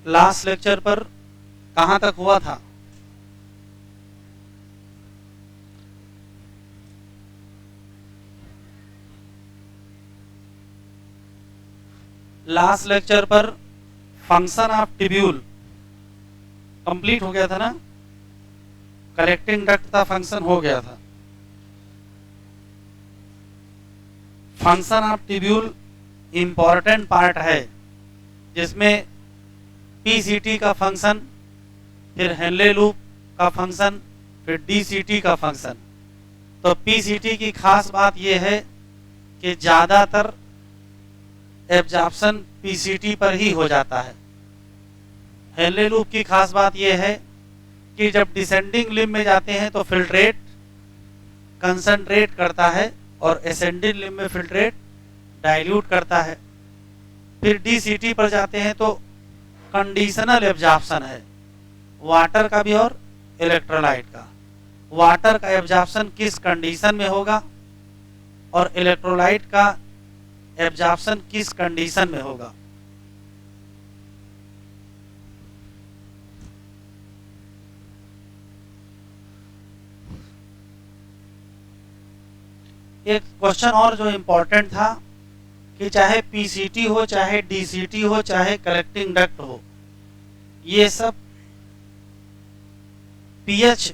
Last lecture पर कहाँ तक हुआ था? लास्ट लेक्चर पर फंक्शन ऑफ ट्यूब्यूल कंप्लीट हो गया था ना, कलेक्टिंग डक्ट का फंक्शन हो गया था। Function of tubule important part है, जिसमें पीसीटी का फंक्शन, फिर हेनले लूप का फंक्शन, फिर डीसीटी का फंक्शन। तो पीसीटी की खास बात यह है कि ज़्यादातर एब्जॉर्प्शन पीसीटी पर ही हो जाता है। हेनले लूप की खास बात यह है कि जब डिसेंडिंग लिम्ब में जाते हैं तो फिल्ट्रेट कंसंट्रेट करता है और एसेंडिंग लिम्ब में फिल्ट्रेट डाइल्यूट करता है। फिर डीसीटी पर जाते हैं तो कंडीशनल एब्जॉर्प्शन है, वाटर का भी और इलेक्ट्रोलाइट का। वाटर का एब्जॉर्प्शन किस कंडीशन में होगा और इलेक्ट्रोलाइट का एब्जॉर्प्शन किस कंडीशन में होगा। एक क्वेश्चन और जो इंपॉर्टेंट था कि चाहे पीसीटी हो, चाहे डीसीटी हो, चाहे कलेक्टिंग डक्ट हो, ये सब पीएच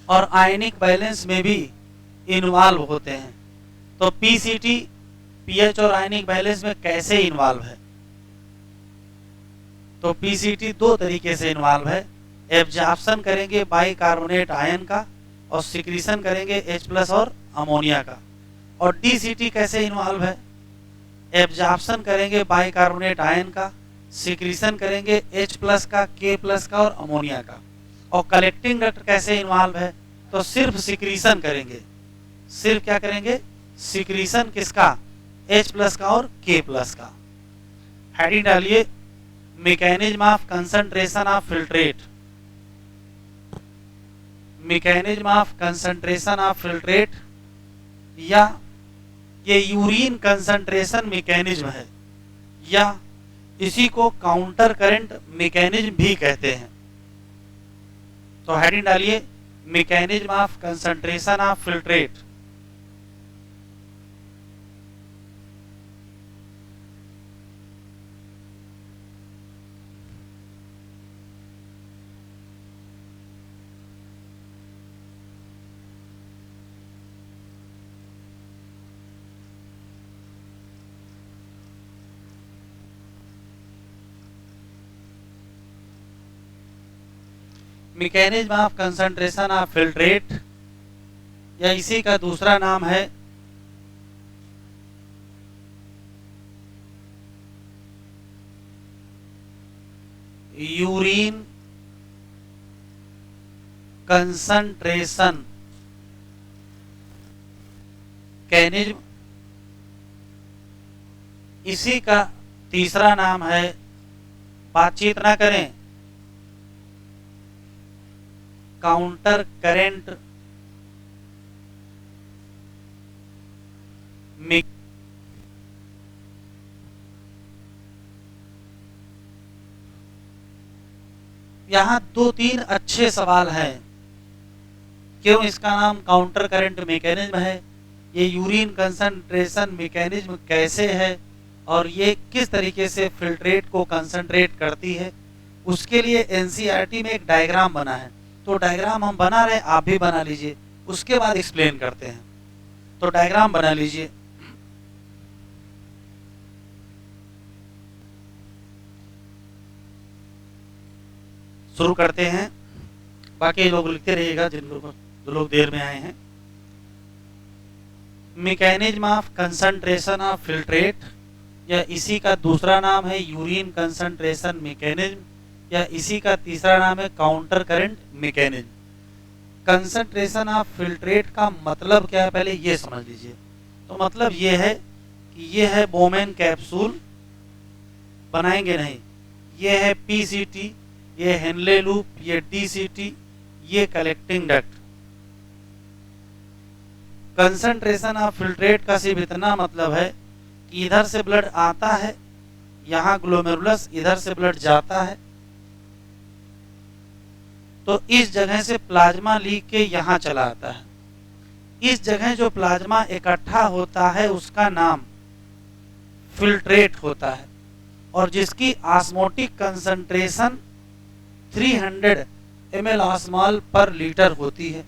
और आयनिक बैलेंस में भी इन्वॉल्व होते हैं। तो पीसीटी पीएच और आयनिक बैलेंस में कैसे इन्वॉल्व है? तो पीसीटी दो तरीके से इन्वॉल्व है। एब्जॉर्प्शन करेंगे बाइकार्बोनेट आयन का और सिक्रीशन करेंगे H+ और अमोनिया का। और डीसीटी कैसे इन्वॉल्व है? एब्जॉर्प्शन करेंगे बाइकार्बोनेट आयन का, सिक्रीशन करेंगे H+ का, K+ का और अमोनिया का। और कलेक्टिंग डक्ट कैसे इन्वॉल्व है? तो सिर्फ सिक्रीशन करेंगे। सिर्फ क्या करेंगे? सिक्रीशन किसका? H+ का और K+ का। हेडिंग डालिए mechanism of concentration of filtrate. Mechanism of concentration of filtrate, या ये यूरिन कंसंट्रेशन मैकेनिज्म है, या इसी को काउंटर करंट मैकेनिज्म भी कहते हैं। तो हेडिंग डालिए mechanism of concentration of filtrate. Mechanism of concentration of filtrate, या इसी का दूसरा नाम है यूरिन कंसंट्रेशन मैकेनिज्म। इसी का तीसरा नाम है, बातचीत ना करें, काउंटर करेंट यहाँ 2-3 अच्छे सवाल हैं। क्यों इसका नाम काउंटर करंट मैकेनिज्म है, ये यूरिन कंसंट्रेशन मैकेनिज्म कैसे है, और ये किस तरीके से फिल्ट्रेट को कंसंट्रेट करती है, उसके लिए एनसीईआरटी में एक डायग्राम बना है। तो डायग्राम हम बना रहे हैं, आप भी बना लीजिए, उसके बाद एक्सप्लेन करते हैं। तो डायग्राम बना लीजिए। शुरू करते हैं, बाकी लोग लिखते रहिएगा जो लोग देर में आए हैं। Mechanism of concentration of filtrate, या इसी का दूसरा नाम है यूरिन कंसंट्रेशन मैकेनिज्म, या इसी का तीसरा नाम है counter current mechanism. Concentration of filtrate का मतलब क्या है, पहले ये समझ लीजिए। तो मतलब ये है कि ये है बोमेन कैप्सूल, बनाएंगे नहीं, ये है पीसीटी, ये हेनले लूप, ये डीसीटी, ये collecting duct. Concentration of filtrate का सिर्फ इतना मतलब है कि इधर से ब्लड आता है, यहाँ ग्लोमेरुलस, इधर से ब्लड जाता है, तो इस जगह से प्लाज्मा लीक के यहाँ चला आता है। इस जगह जो प्लाज्मा इकट्ठा होता है उसका नाम फिल्ट्रेट होता है, और जिसकी ऑस्मोटिक कंसंट्रेशन 300 ml ऑस्मॉल पर लीटर होती है।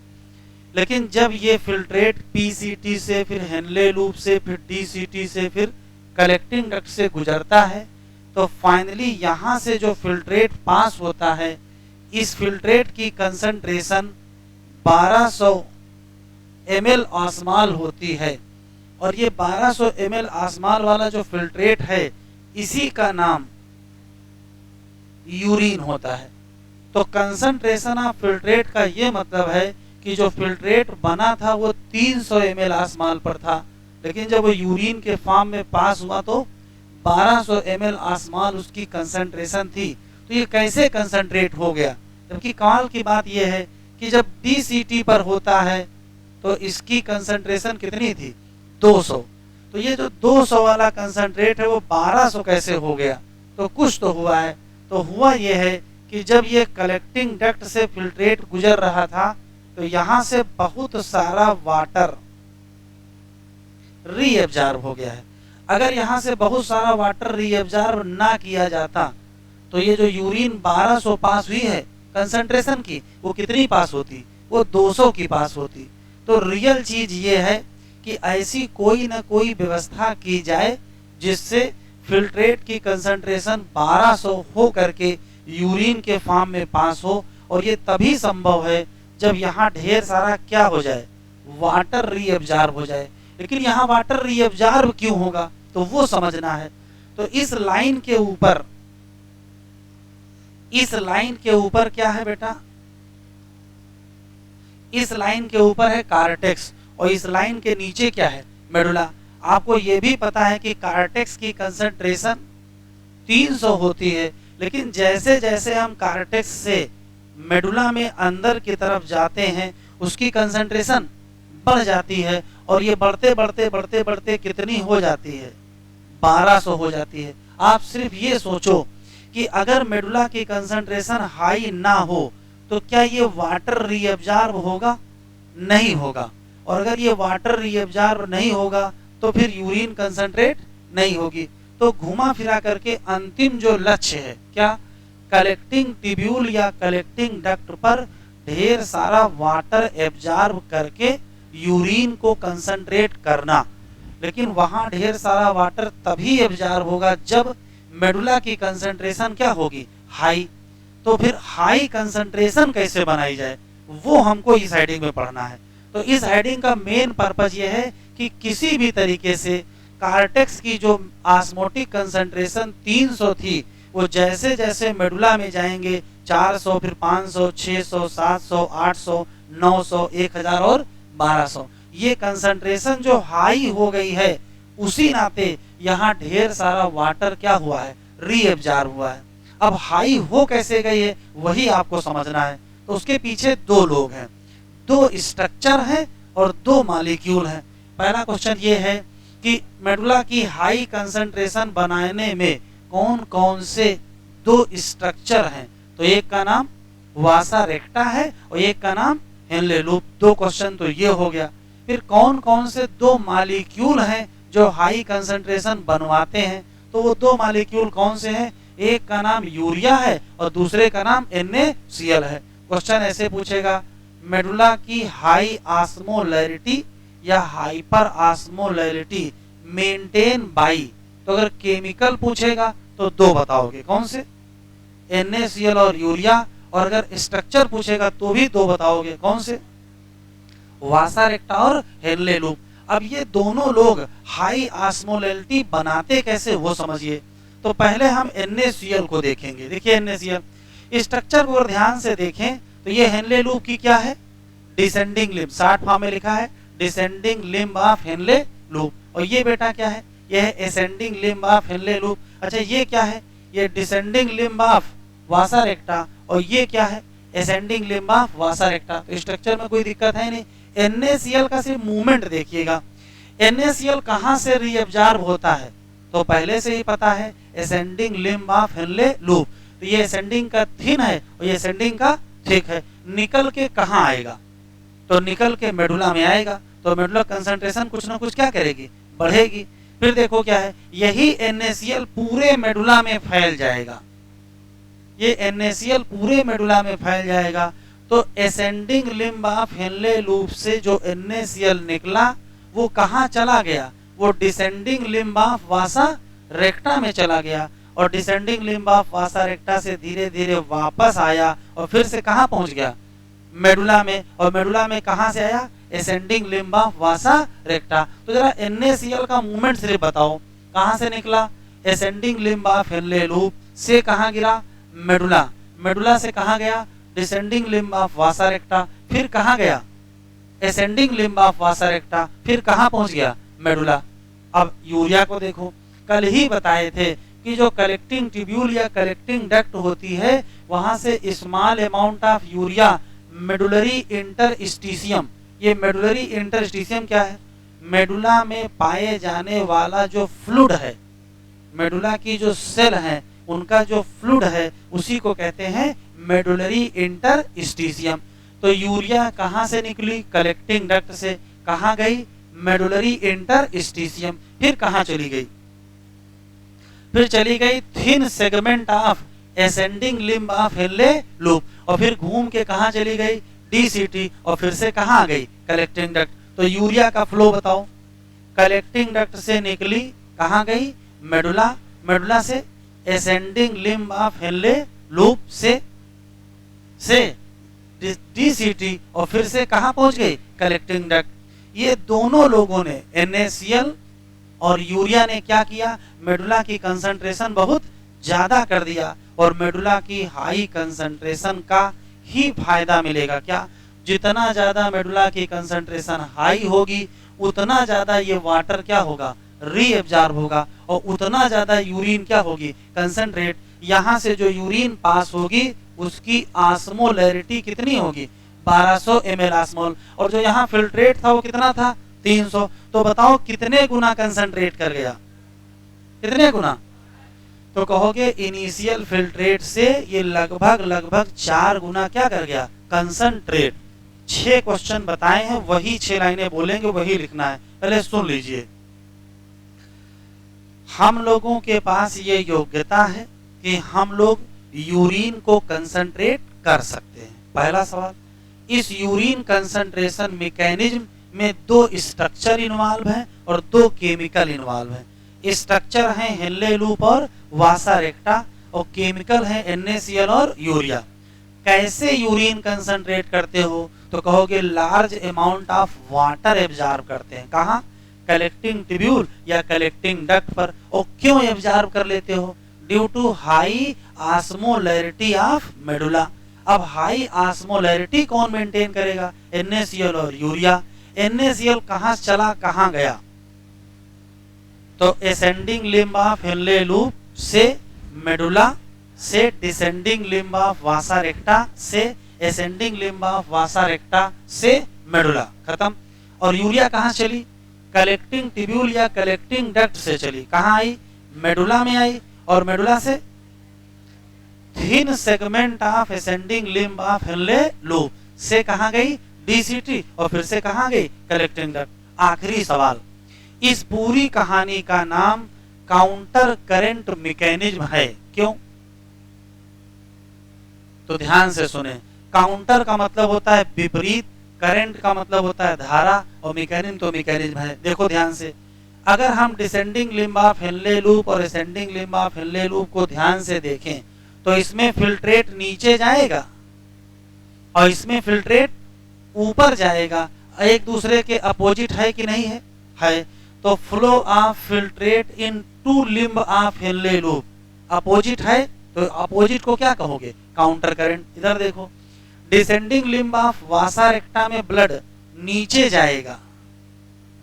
लेकिन जब ये फिल्ट्रेट पीसीटी से, फिर हेनले लूप से, फिर डीसीटी से, फिर कलेक्टिंग डक्ट से गुजरता है, तो फाइनली यहाँ से जो फिल्ट्रेट पास होता है, इस फिल्ट्रेट की कंसंट्रेशन 1200 ml ऑस्मॉल होती है। और ये 1200 ml ऑस्मॉल वाला जो फिल्ट्रेट है, इसी का नाम यूरिन होता है। तो कंसंट्रेशन ऑफ फिल्ट्रेट का ये मतलब है कि जो फिल्ट्रेट बना था वो 300 ml ऑस्मॉल पर था, लेकिन जब वो यूरिन के फॉर्म में पास हुआ तो 1200 ml ऑस्मॉल उसकी कंसंट्रेशन थी। तो ये कैसे कंसंट्रेट हो गया? जबकि कमाल की बात यह है कि जब डीसीटी पर होता है तो इसकी कंसंट्रेशन कितनी थी? 200। तो ये जो 200 वाला कंसंट्रेट है वो 1200 कैसे हो गया? तो कुछ तो हुआ है। तो हुआ ये है कि जब ये कलेक्टिंग डक्ट से फिल्ट्रेट गुजर रहा था तो यहाँ से बहुत सारा वाटर रीएब्जॉर्ब हो गया है। अगर यहाँ से बहुत सारा वाटर रीएब्जॉर्ब ना किया जाता तो ये जो यूरिन 1200 पास हुई है कंसंट्रेशन की, वो कितनी पास होती? वो 200 की पास होती। तो रियल चीज ये है कि ऐसी कोई ना कोई व्यवस्था की जाए जिससे फिल्ट्रेट की कंसंट्रेशन 1200 हो करके यूरिन के फॉर्म में पास हो, और ये तभी संभव है जब यहाँ ढेर सारा क्या हो जाए? वाटर रीएब्जॉर्ब हो जाए। लेकिन यहाँ वाटर रीएब्जॉर्ब क्यों होगा? तो वो समझना है। तो इस लाइन के ऊपर क्या है बेटा? इस लाइन के ऊपर है कार्टेक्स, और इस लाइन के नीचे क्या है? मेडुला। आपको ये भी पता है कि कार्टेक्स की कंसंट्रेशन 300 होती है, लेकिन जैसे जैसे हम कार्टेक्स से मेडुला में अंदर की तरफ जाते हैं उसकी कंसंट्रेशन बढ़ जाती है, और ये बढ़ते बढ़ते बढ़ते बढ़ते कितनी हो जाती है? 1200 हो जाती है। आप सिर्फ ये सोचो कि अगर मेडुला की कंसंट्रेशन हाई ना हो तो क्या ये वाटर रीएब्जॉर्ब होगा? नहीं होगा। और अगर ये वाटर रीएब्जॉर्ब नहीं होगा तो फिर यूरिन कंसंट्रेट नहीं होगी। तो घुमा फिरा करके अंतिम जो लक्ष्य है क्या? कलेक्टिंग ट्यूब्यूल या कलेक्टिंग डक्ट पर ढेर सारा वाटर एब्जॉर्ब करके यूरिन को कंसंट्रेट करना। लेकिन वहां ढेर सारा वाटर तभी एब्जॉर्ब होगा जब मेडुला की कंसंट्रेशन क्या होगी? हाई। तो फिर हाई कंसंट्रेशन कैसे बनाई जाए वो हमको इस हेडिंग में पढ़ना है। तो इस हेडिंग का मेन पर्पज ये है कि किसी भी तरीके से कार्टेक्स की जो ऑस्मोटिक कंसंट्रेशन 300 थी, वो जैसे जैसे मेडुला में जाएंगे 400, फिर 500, 600, 700, 800, 900, 1000 और 1200, ये कंसंट्रेशन जो हाई हो गई है उसी नाते यहाँ ढेर सारा वाटर क्या हुआ है? रीएब्जॉर्ब हुआ है। अब हाई हो कैसे गई है वही आपको समझना है। तो उसके पीछे दो लोग हैं, दो स्ट्रक्चर हैं और दो मॉलिक्यूल हैं। पहला क्वेश्चन ये है कि मेडुला की हाई कंसंट्रेशन बनाने में कौन कौन से दो स्ट्रक्चर हैं? तो एक का नाम वासा रेक्टा है और एक का नाम हेनले लूप। दो क्वेश्चन तो ये हो गया। फिर कौन कौन से दो मॉलिक्यूल हैं जो हाई कंसंट्रेशन बनवाते हैं? तो वो दो मॉलिक्यूल कौन से हैं? एक का नाम यूरिया है और दूसरे का नाम NaCl है। क्वेश्चन ऐसे पूछेगा, मेडुला की हाई ऑस्मोलैरिटी या हाइपर ऑस्मोलैरिटी मेंटेन बाई। तो अगर केमिकल पूछेगा तो दो बताओगे, कौन से? NaCl और यूरिया। और अगर स्ट्रक्चर पूछेगा तो भी दो बताओगे, कौन से? वासा रेक्टा और हेनले लूप। अब ये दोनों लोग हाई ऑस्मोलैरिटी बनाते कैसे वो समझिए। तो पहले हम NaCl को देखेंगे। देखिए NaCl स्ट्रक्चर को ध्यान से देखें तो ये हेनले लूप की क्या है? Descending limb. शॉर्ट फॉर्म में लिखा है descending limb of Henle loop. और ये बेटा क्या है? ये है ascending limb of Henle loop. अच्छा ये क्या है? ये descending limb of vasa recta. और ये क्या है? Ascending limb of vasa recta. तो स्ट्रक्चर में कोई दिक्कत है नहीं। NaCl का सिर्फ मूवमेंट देखिएगा। NaCl कहाँ से रीअब्जॉर्ब होता है? तो पहले से ही पता है ascending limb of Henle loop. तो ये असेंडिंग का थिन है और ये असेंडिंग का ठीक है, निकल के कहाँ आएगा? तो निकल के मेडुला में आएगा, तो मेडुला कंसंट्रेशन कुछ ना कुछ क्या करेगी, बढ़ेगी। फिर देखो क्या है, यही NaCl पूरे मेडुला में फैल जाएगा, ये NaCl पूरे मेडुला में फैल जाएगा। तो ascending limb of Henle loop से जो NaCl निकला वो कहाँ चला गया, वो डिसेंडिंग लिम्ब ऑफ वासा रेक्टा में चला गया, और descending limb of vasa recta से धीरे धीरे वापस आया और फिर से कहाँ पहुंच गया, मेडुला में। और मेडुला में कहाँ से आया, ascending limb of vasa recta. तो जरा NaCl का मूवमेंट सिर्फ बताओ, कहाँ से निकला, ascending limb of Henle loop से कहाँ गिरा, मेडुला, मेडुला से कहाँ गया, डिसेंडिंग लिम्ब ऑफ वासा रेक्टा, फिर कहाँ गया, एसेंडिंग लिम्ब ऑफ वासा रेक्टा, फिर कहाँ पहुंच गया, मेडुला। अब यूरिया को देखो, कल ही बताए थे कि जो कलेक्टिंग ट्यूब्यूल या कलेक्टिंग डक्ट होती है वहां से small amount of urea medullary interstitium, ये मेडुलरी इंटरस्टिशियम क्या है, मेडुला में पाए जाने वाला जो फ्लूइड है, मेडुला की जो सेल है उनका जो फ्लूइड है उसी को कहते हैं मेडुलरी इंटरस्टिशियम। तो यूरिया कहाँ से निकली, कलेक्टिंग डक्ट से, कहाँ गई, मेडुलरी इंटरस्टिशियम, फिर कहाँ चली गई, फिर चली गई thin segment of ascending limb of Henle loop, और फिर घूम के कहाँ चली गई, DCT, और फिर से कहाँ आ गई, कलेक्टिंग डक्ट। तो यूरिया का फ्लो बताओ, कलेक्टिंग डक्ट से निकली, कहाँ गई, मेडुला, मेडुला से ascending limb of Henle loop से DCT, और फिर से कहाँ पहुंच गई, कलेक्टिंग डक्ट। ये दोनों लोगों ने NaCl और यूरिया ने क्या किया, मेडुला की कंसंट्रेशन बहुत ज्यादा कर दिया, और मेडुला की हाई कंसंट्रेशन का ही फायदा मिलेगा। क्या, जितना ज्यादा मेडुला की कंसंट्रेशन हाई होगी उतना ज्यादा ये वाटर क्या होगा, रीएब्जॉर्ब होगा, और उतना ज्यादा यूरिन क्या होगी, कंसंट्रेट। यहाँ से जो यूरिन पास होगी उसकी ऑस्मोलैरिटी कितनी होगी, 1200 ml ऑस्मोल, और जो यहाँ फिल्ट्रेट था वो कितना था, 300। तो बताओ कितने गुना कंसंट्रेट कर गया, कितने गुना, तो कहोगे इनिशियल फिल्ट्रेट से ये लगभग 4 गुना क्या कर गया, कंसंट्रेट। 6 क्वेश्चन बताए हैं, वही 6 लाइनें बोलेंगे, वही लिखना है, पहले सुन लीजिए। हम लोगों के पास ये योग्यता है कि हम लोग यूरिन को कंसंट्रेट कर सकते हैं। पहला सवाल, इस यूरिन कंसंट्रेशन मैकेनिज्म में 2 स्ट्रक्चर इन्वॉल्व हैं और 2 केमिकल इन्वॉल्व हैं। स्ट्रक्चर है हेनले लूप और वासा रेक्टा, और केमिकल है NaCl और यूरिया। कैसे यूरिन कंसंट्रेट करते हो, तो कहोगे large amount of water absorb करते हैं। कहाँ, कलेक्टिंग ट्यूब्यूल या कलेक्टिंग डक्ट पर। और क्यों एब्जॉर्ब कर लेते हो, due to high osmolarity of medulla. अब हाई ऑस्मोलैरिटी कौन मेंटेन करेगा, NaCl और यूरिया। NaCl कहाँ चला, कहाँ गया, तो ascending limb of Henle loop से मेडुला, से descending limb of vasa recta, से ascending limb of vasa recta, से मेडुला, खत्म। और यूरिया कहाँ चली, कलेक्टिंग ट्यूब्यूल या कलेक्टिंग डक्ट से चली, कहाँ आई, मेडुला में आई, और मेडुला से thin segment of ascending limb of Henle loop से कहाँ गई, DCT, और फिर से कहाँ गई, कलेक्टिंग डक्ट। आखिरी सवाल, इस पूरी कहानी का नाम काउंटर करंट मैकेनिज्म है, क्यों, तो ध्यान से सुने। काउंटर का मतलब होता है विपरीत, करंट का मतलब होता है धारा, और मैकेनिज्म तो मैकेनिज्म है। देखो ध्यान से, अगर हम descending limb of Henle loop और ascending limb of Henle loop को ध्यान से देखें तो इसमें फिल्ट्रेट नीचे जाएगा और इसमें फिल्ट्रेट ऊपर जाएगा। एक दूसरे के अपोजिट है कि नहीं है, है। तो flow of filtrate in 2 limb of Henle loop opposite है, तो अपोजिट को क्या कहोगे, काउंटर करंट। इधर देखो, डिसेंडिंग लिम्ब ऑफ वासा रेक्टा में ब्लड नीचे जाएगा,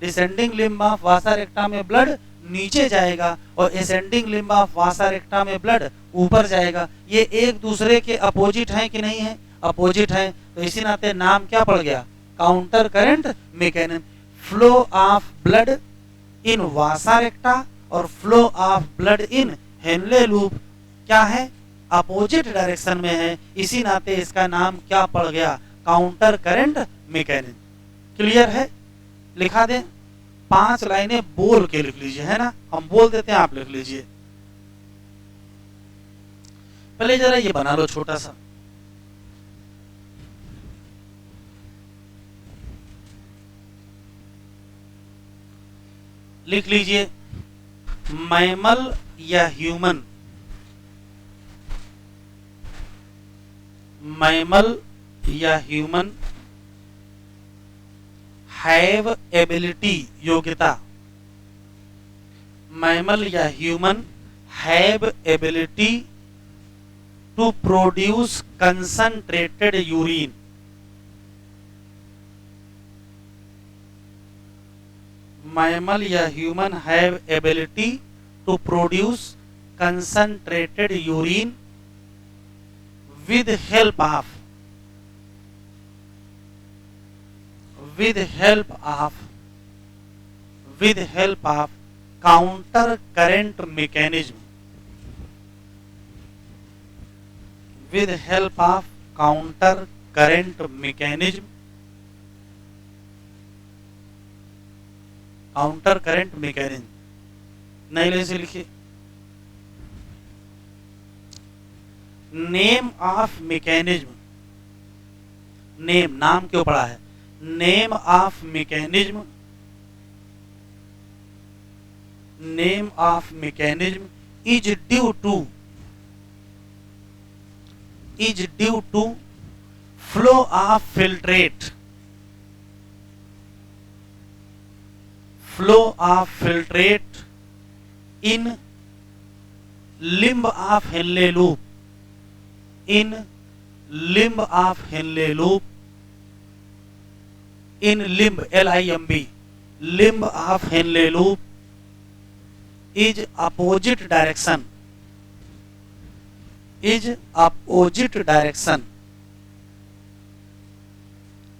डिसेंडिंग लिम्ब ऑफ वासा रेक्टा में ब्लड नीचे जाएगा, और एसेंडिंग लिम्ब ऑफ वासा रेक्टा में ब्लड ऊपर जाएगा। ये एक दूसरे के अपोजिट हैं कि नहीं है, अपोजिट हैं, तो इसी नाते नाम क्या पड़ गया, counter current mechanism. Flow of blood in vasa recta और flow of blood in Henle loop क्या है, अपोजिट डायरेक्शन में है, इसी नाते इसका नाम क्या पड़ गया, काउंटर करंट मैकेनिज्म। क्लियर है? लिखा दें, 5 लाइनें बोल के लिख लीजिए, है ना, हम बोल देते हैं, आप लिख लीजिए। पहले जरा ये बना लो छोटा सा, लिख लीजिए, मैमल या ह्यूमन, मैमल या ह्यूमन हैव एबिलिटी, योग्यता, मैमल या human have ability to produce concentrated urine, mammal या human have ability to produce concentrated urine with help of counter current mechanism, with help of counter current mechanism, counter current mechanism. नए line से लिखिए, name of mechanism, name नाम क्यों पड़ा है, name of mechanism, name of mechanism is due to flow of filtrate, flow of filtrate in limb of Henle loop, in limb of Henle loop, in limb, LIMB, limb of Henle loop is opposite direction, is opposite direction,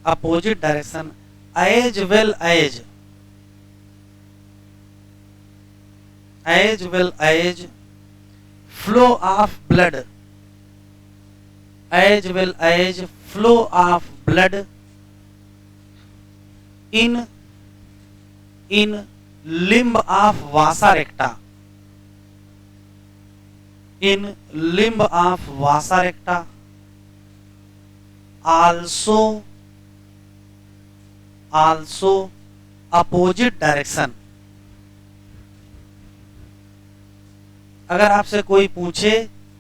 opposite direction as well as flow of blood, as well as flow of blood in limb of vasa recta, in limb of vasa recta also opposite direction। अगर आपसे कोई पूछे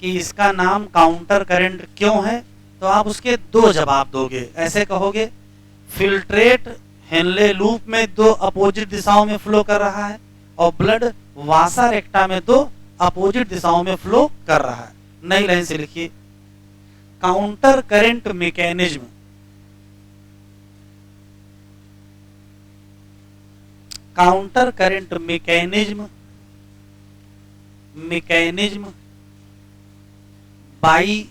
कि इसका नाम counter current क्यों है, तो आप उसके 2 जवाब दोगे, ऐसे कहोगे, फिल्ट्रेट हेनले लूप में 2 अपोजिट दिशाओं में फ्लो कर रहा है और ब्लड वासा रेक्टा में 2 अपोजिट दिशाओं में फ्लो कर रहा है। नई लाइन से लिखिए, counter current mechanism, counter current mechanism, mechanism by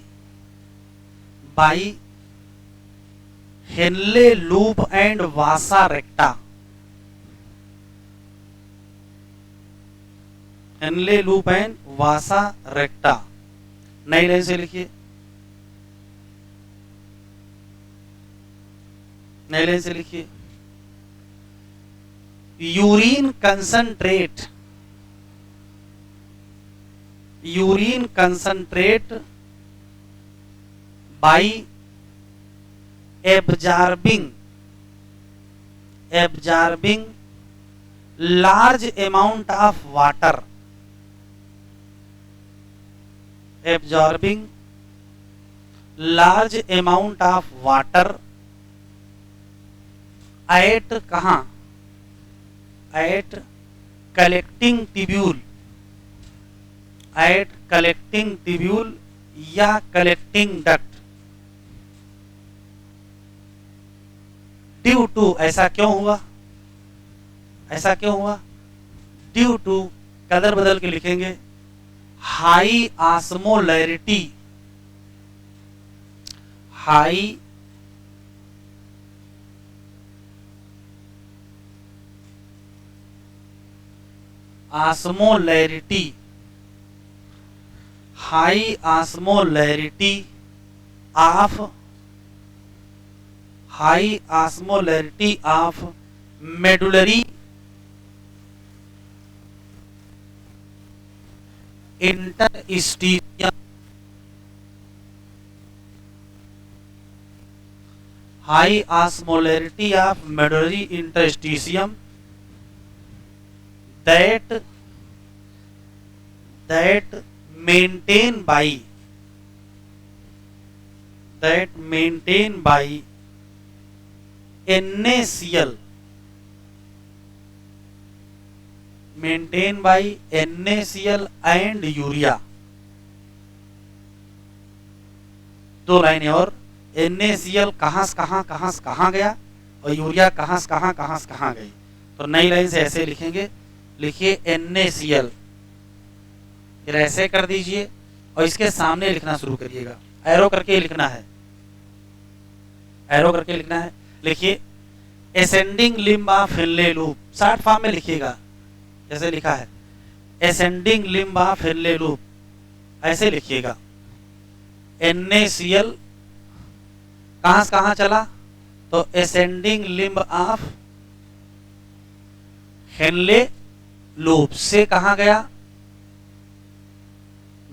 Henle loop and vasa recta, Henle loop and vasa recta. नई लाइन से लिखिए, नई लाइन से लिखिए, urine concentrate, urine concentrate by absorbing large amount of water, absorbing large amount of water at कहां, at collecting tubule, at collecting tubule या collecting duct, due to, ऐसा क्यों हुआ, ऐसा क्यों हुआ, ड्यू टू, कलर बदल के लिखेंगे, high osmolarity, high osmolarity, high osmolarity of medullary interstitium, high osmolarity of medullary interstitium that maintain by NaCl and urea. दो लाइनें और, NaCl कहाँ से कहाँ गया और यूरिया कहाँ से कहाँ गई। तो नई लाइन से ऐसे लिखेंगे, लिखिए NaCl, फिर ऐसे कर दीजिए और इसके सामने लिखना शुरू करिएगा, एरो करके लिखना है, लिखिए ascending limb of Henle loop, short form में लिखिएगा जैसे लिखा है ascending limb of Henle loop, ऐसे लिखिएगा। NaCl कहाँ से कहाँ चला, तो ascending limb of Henle loop से कहाँ गया,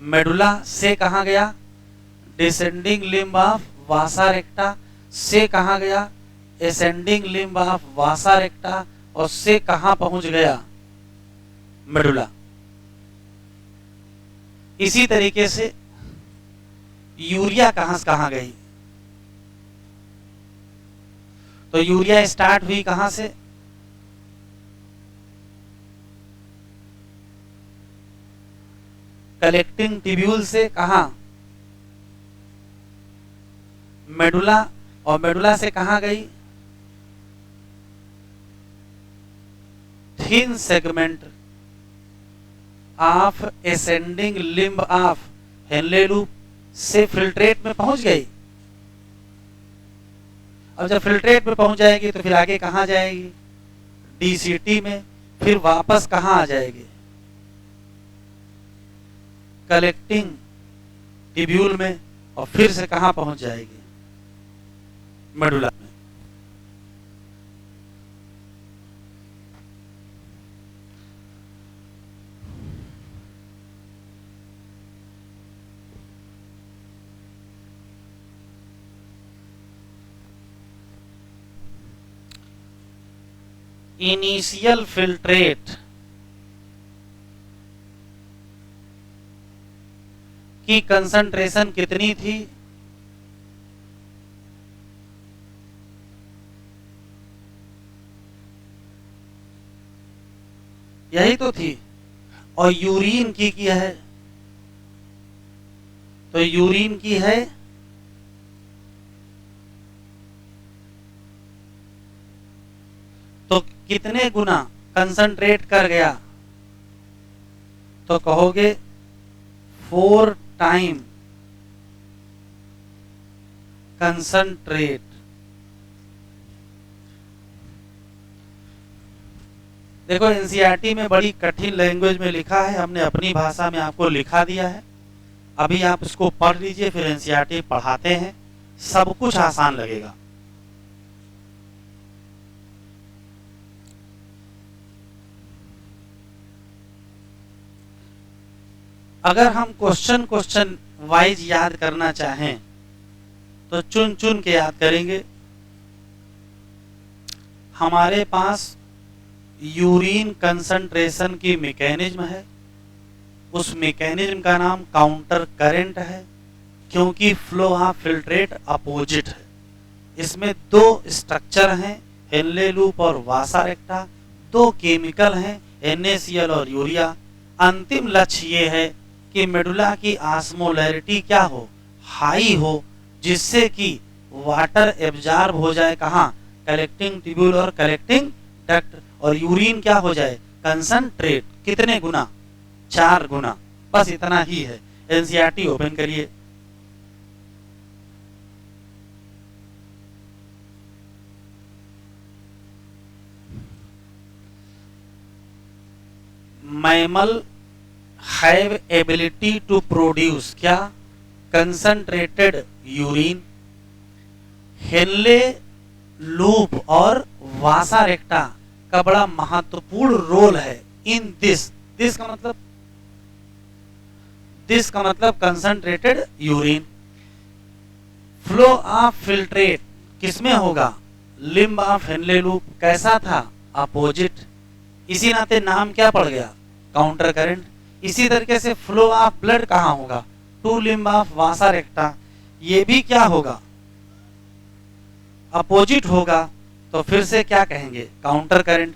मेडुला से कहाँ गया, descending limb of vasa recta से कहाँ गया, ascending limb of vasa recta और से कहाँ पहुंच गया, मेडुला। इसी तरीके से यूरिया कहाँ से कहाँ गई, तो यूरिया स्टार्ट हुई कहाँ से, कलेक्टिंग ट्यूब्यूल से कहाँ, मेडुला, और मेडुला से कहाँ गई, thin segment of ascending limb of Henle loop से फिल्ट्रेट में पहुंच गई। अब जब फिल्ट्रेट में पहुंच जाएगी तो फिर आगे कहां जाएगी, DCT में, फिर वापस कहां आ जाएगी, कलेक्टिंग ट्यूब्यूल में, और फिर से कहां पहुंच जाएगी, मेडुला में। इनिशियल फिल्ट्रेट की कंसंट्रेशन कितनी थी, यही तो थी, और यूरिन की है, तो यूरिन की है तो कितने गुना कंसंट्रेट कर गया, तो कहोगे 4 टाइम कंसंट्रेट। देखो एनसीईआरटी में बड़ी कठिन लैंग्वेज में लिखा है, हमने अपनी भाषा में आपको लिखा दिया है, अभी आप इसको पढ़ लीजिए, फिर एनसीईआरटी पढ़ाते हैं, सब कुछ आसान लगेगा। अगर हम क्वेश्चन वाइज याद करना चाहें तो चुन चुन के याद करेंगे। हमारे पास यूरिन कंसंट्रेशन की मैकेनिज्म है, उस मैकेनिज्म का नाम काउंटर करंट है, क्योंकि फ्लो ऑफ फिल्ट्रेट अपोजिट है। इसमें 2 स्ट्रक्चर हैं, हेनले लूप और वासा रेक्टा, 2 केमिकल हैं, NaCl और यूरिया। अंतिम लक्ष्य ये है कि मेडुला की ऑस्मोलैरिटी क्या हो, हाई हो, जिससे कि वाटर एब्जॉर्ब हो जाए कहाँ, कलेक्टिंग ट्यूब्यूल और कलेक्टिंग डक्ट, और यूरिन क्या हो जाए, कंसंट्रेट। कितने गुना, 4 गुना, बस इतना ही है। एनसीईआरटी ओपन करिए, mammal have ability to produce क्या, कंसंट्रेटेड यूरिन। हेनले लूप और वासा रेक्टा का बड़ा महत्वपूर्ण रोल है इन दिस का मतलब concentrated urine. Flow of filtrate किसमें होगा, लिम्ब ऑफ हेनले लूप। कैसा था, अपोजिट, इसी नाते नाम क्या पड़ गया, काउंटर करंट। इसी तरीके से फ्लो ऑफ ब्लड कहाँ होगा, two limb of vasa recta, ये भी क्या होगा, अपोजिट होगा। तो फिर से क्या कहेंगे, काउंटर करंट।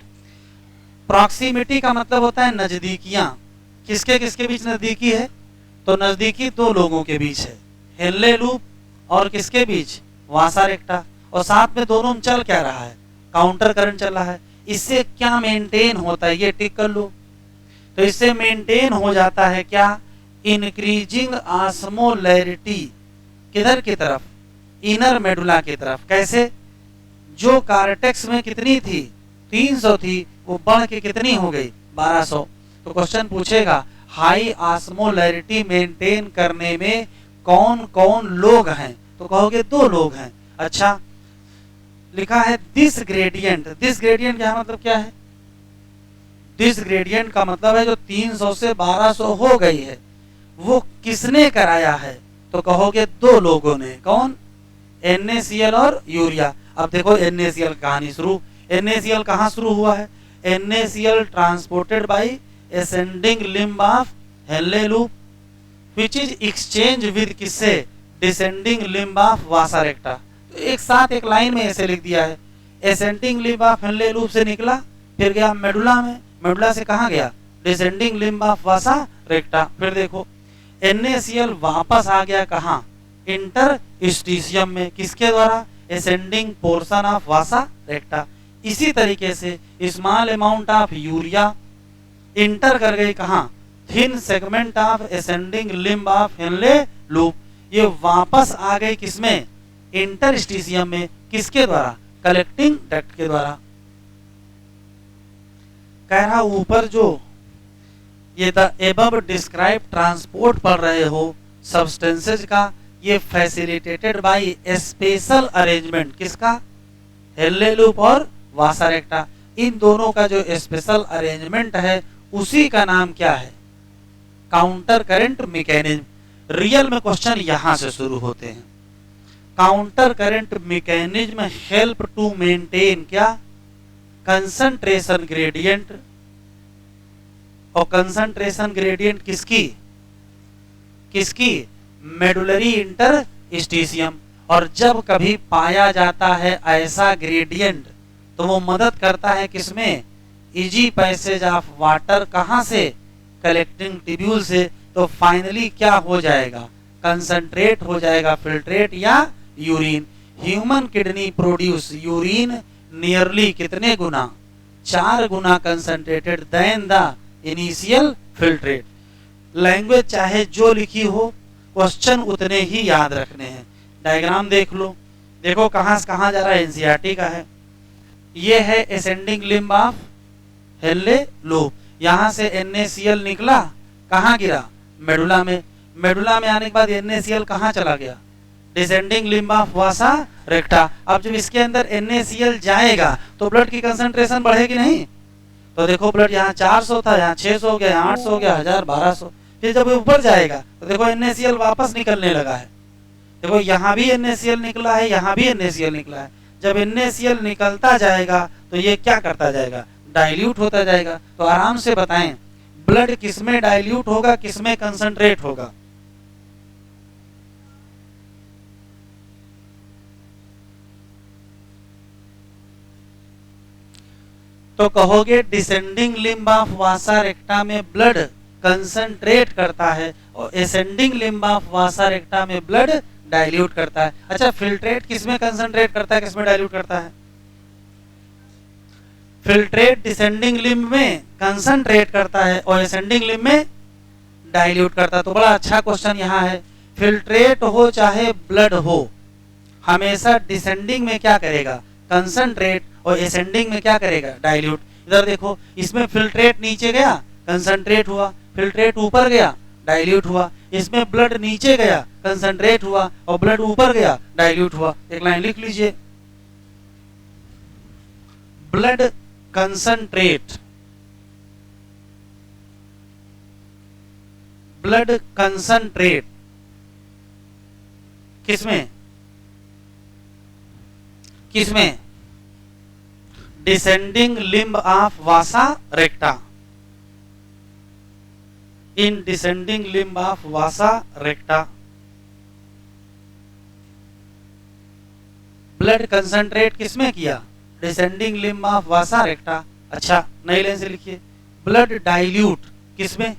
प्रॉक्सिमिटी का मतलब होता है नजदीकियां, किसके किसके बीच नजदीकी है, तो नजदीकी दो लोगों के बीच है, हेनले लूप और किसके बीच, वासा रेक्टा। और साथ में दोनों में चल क्या रहा है, काउंटर करंट चल रहा है। इससे क्या मेंटेन होता है, ये टिक कर लो। तो इससे मेंटेन हो जाता है क्या, इंक्रीजिंग ऑस्मोलैरिटी, किधर की तरफ, इनर मेडुला की तरफ। कैसे, जो कार्टेक्स में कितनी थी, 300 थी, वो बढ़ के कितनी हो गई, 1200। तो क्वेश्चन पूछेगा हाई ऑस्मोलैरिटी मेंटेन करने में कौन कौन लोग हैं, तो कहोगे 2 लोग हैं। अच्छा, लिखा है दिस ग्रेडियंट। दिस ग्रेडियंट क्या मतलब क्या है, दिस ग्रेडियंट का मतलब है जो 300 से 1200 हो गई है, वो किसने कराया है, तो कहोगे 2 लोगों ने। कौन, NaCl और यूरिया। अब देखो NaCl कहानी शुरू, NaCl कहाँ शुरू हुआ है, NaCl transported by ascending limb of Henle loop which is exchange with किससे, descending limb of vasa recta. तो एक साथ एक लाइन में ऐसे लिख दिया है, ascending limb of Henle loop से निकला, फिर गया मेडुला में, मेडुला से कहाँ गया, डिसेंडिंग लिम्ब ऑफ वासा रेक्टा। फिर देखो NaCl वापस आ गया कहाँ, इंटरस्टिशियम में, किसके द्वारा, असेंडिंग पोर्शन ऑफ वासा रेक्टा। इसी तरीके से small amount of urea inter कर गई कहाँ, thin segment of ascending limb of Henle loop, ये वापस आ गई किसमें, इंटरस्टिशियम में, किसके द्वारा, कलेक्टिंग डक्ट के द्वारा। कह रहा ऊपर जो ये द एबव डिस्क्राइब ट्रांसपोर्ट पढ़ रहे हो सब्सटेंसेज का, ये फैसिलिटेटेड बाय स्पेशल अरेंजमेंट, किसका, हेनले लूप और वासा रेक्टा। इन दोनों का जो स्पेशल अरेंजमेंट है उसी का नाम क्या है, काउंटर करंट मैकेनिज्म। रियल में क्वेश्चन यहां से शुरू होते हैं। Counter current mechanism help to maintain क्या, कंसंट्रेशन ग्रेडियंट। और कंसंट्रेशन ग्रेडियंट किसकी, किसकी, मेडुलरी इंटरस्टिशियम। और जब कभी पाया जाता है ऐसा ग्रेडियंट तो वो मदद करता है किसमें, इजी पैसेज ऑफ वाटर, कहां से, कलेक्टिंग ट्यूब्यूल से। तो फाइनली क्या हो जाएगा, कंसंट्रेट हो जाएगा, फिल्ट्रेट या urine. Human kidney produce urine nearly कितने गुना, 4 गुना concentrated than the initial filtrate. Language चाहे जो लिखी हो, क्वेश्चन उतने ही याद रखने हैं। डायग्राम देख लो, देखो कहां से कहां जा रहा है, एनसीईआरटी का है। ये है ascending limb of Henle loop, यहां से NaCl निकला, कहां गिरा, मेडुला में। मेडुला में आने के बाद NaCl कहां चला गया, डिसेंडिंग लिम्ब ऑफ वासा रेक्टा। अब जब इसके अंदर NaCl जाएगा तो ब्लड की कंसंट्रेशन बढ़ेगी नहीं। तो देखो ब्लड यहाँ 400 था, यहाँ 600 हो गया, यहाँ 800 हो गया, 1000, 1200। फिर जब ऊपर जाएगा तो देखो NaCl वापस निकलने लगा है। देखो यहाँ भी NaCl निकला है, यहाँ भी NaCl निकला है। जब NaCl निकलता जाएगा तो ये क्या करता जाएगा, डाइल्यूट होता जाएगा। तो आराम से बताएं ब्लड किसमें डाइल्यूट होगा, किसमें कंसंट्रेट होगा, तो कहोगे डिसेंडिंग लिम्ब ऑफ वासा रेक्टा में ब्लड कंसंट्रेट करता है और असेंडिंग लिम्ब ऑफ वासा रेक्टा में ब्लड डाइल्यूट करता है। अच्छा, फिल्ट्रेट किसमें कंसंट्रेट करता है, किसमें डाइल्यूट करता है, फिल्ट्रेट डिसेंडिंग लिम्ब में कंसंट्रेट करता है और असेंडिंग लिम्ब में डाइल्यूट करता है। तो बड़ा अच्छा क्वेश्चन यहाँ है, फिल्ट्रेट हो चाहे ब्लड हो, हमेशा डिसेंडिंग में क्या करेगा, कंसंट्रेट, और असेंडिंग में क्या करेगा, डाइल्यूट। इधर देखो, इसमें फिल्ट्रेट नीचे गया, कंसंट्रेट हुआ, फिल्ट्रेट ऊपर गया, डाइल्यूट हुआ। इसमें ब्लड नीचे गया, कंसंट्रेट हुआ, और ब्लड ऊपर गया, डाइल्यूट हुआ। एक लाइन लिख लीजिए, ब्लड कंसंट्रेट, ब्लड कंसंट्रेट किसमें, किसमें, descending limb of vasa रेक्टा, in descending limb of vasa रेक्टा। Blood concentrate किसमें किया, डिसेंडिंग लिम्ब ऑफ वासा रेक्टा। अच्छा, नई लाइन से लिखिए, ब्लड डाइल्यूट किसमें,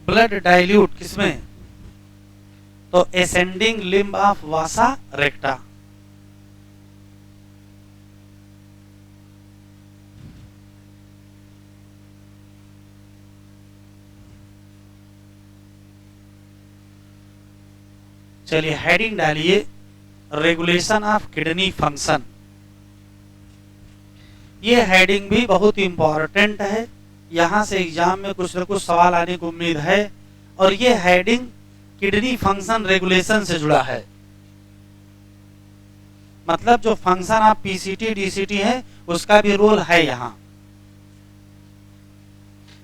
ब्लड डाइल्यूट किसमें, तो एसेंडिंग लिम्ब ऑफ वासा रेक्टा। चलिए हेडिंग डालिए, रेगुलेशन ऑफ किडनी फंक्शन। ये हेडिंग भी बहुत इंपॉर्टेंट है, यहां से एग्जाम में कुछ न कुछ सवाल आने की उम्मीद है। और ये हेडिंग किडनी फंक्शन रेगुलेशन से जुड़ा है, मतलब जो फंक्शन ऑफ पीसीटी डीसीटी है उसका भी रोल है यहाँ।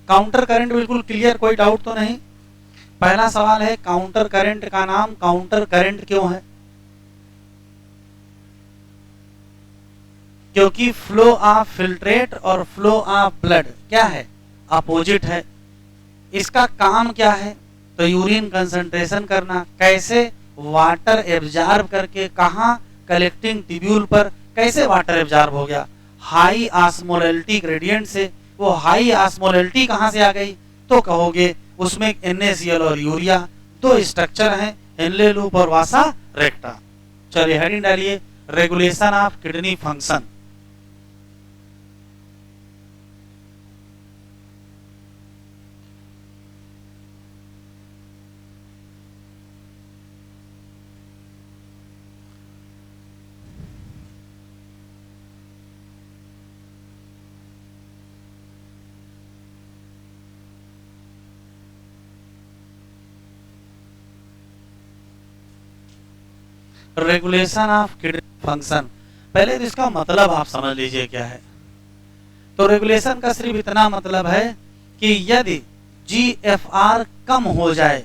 काउंटर करंट बिल्कुल क्लियर, कोई डाउट तो नहीं। पहला सवाल है, काउंटर करंट का नाम काउंटर करंट क्यों है, क्योंकि फ्लो ऑफ फिल्ट्रेट और फ्लो ऑफ ब्लड क्या है, अपोजिट है। इसका काम क्या है, तो यूरिन कंसंट्रेशन करना, कैसे, वाटर एब्जॉर्ब करके, कहा, कलेक्टिंग ट्यूब्यूल पर कैसे वाटर एब्जॉर्ब हो गया, हाई ऑस्मोलैलिटी ग्रेडियंट से। वो हाई ऑस्मोलैलिटी कहां से आ गई, तो कहोगे उसमें NaCl और यूरिया दो स्ट्रक्चर हैं, हेनले लूप और वासा रेक्टा। चलिए हेडिंग डालिए, regulation of kidney function. Regulation of kidney function, पहले तो इसका मतलब आप समझ लीजिए क्या है। तो रेगुलेशन का सिर्फ इतना मतलब है कि यदि GFR कम हो जाए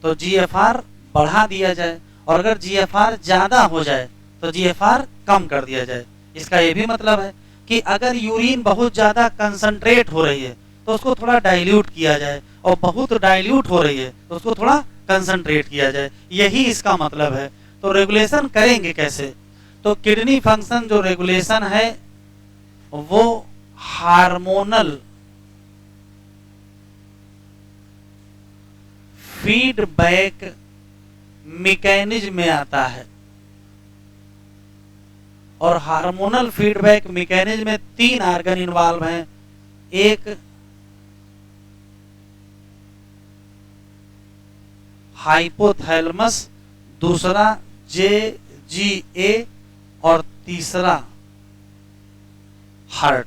तो GFR बढ़ा दिया जाए, और अगर GFR ज्यादा हो जाए तो GFR कम कर दिया जाए। इसका ये भी मतलब है कि अगर यूरिन बहुत ज्यादा कंसंट्रेट हो रही है तो उसको थोड़ा डाइल्यूट किया जाए, और बहुत डाइल्यूट हो रही है तो उसको थोड़ा कंसंट्रेट किया जाए, यही इसका मतलब है। तो रेगुलेशन करेंगे कैसे, तो किडनी फंक्शन जो रेगुलेशन है वो हार्मोनल फीडबैक मैकेनिज्म में आता है। और हार्मोनल फीडबैक मैकेनिज्म में 3 ऑर्गन इन्वॉल्व हैं, एक हाइपोथैलेमस, दूसरा JGA और तीसरा हार्ट।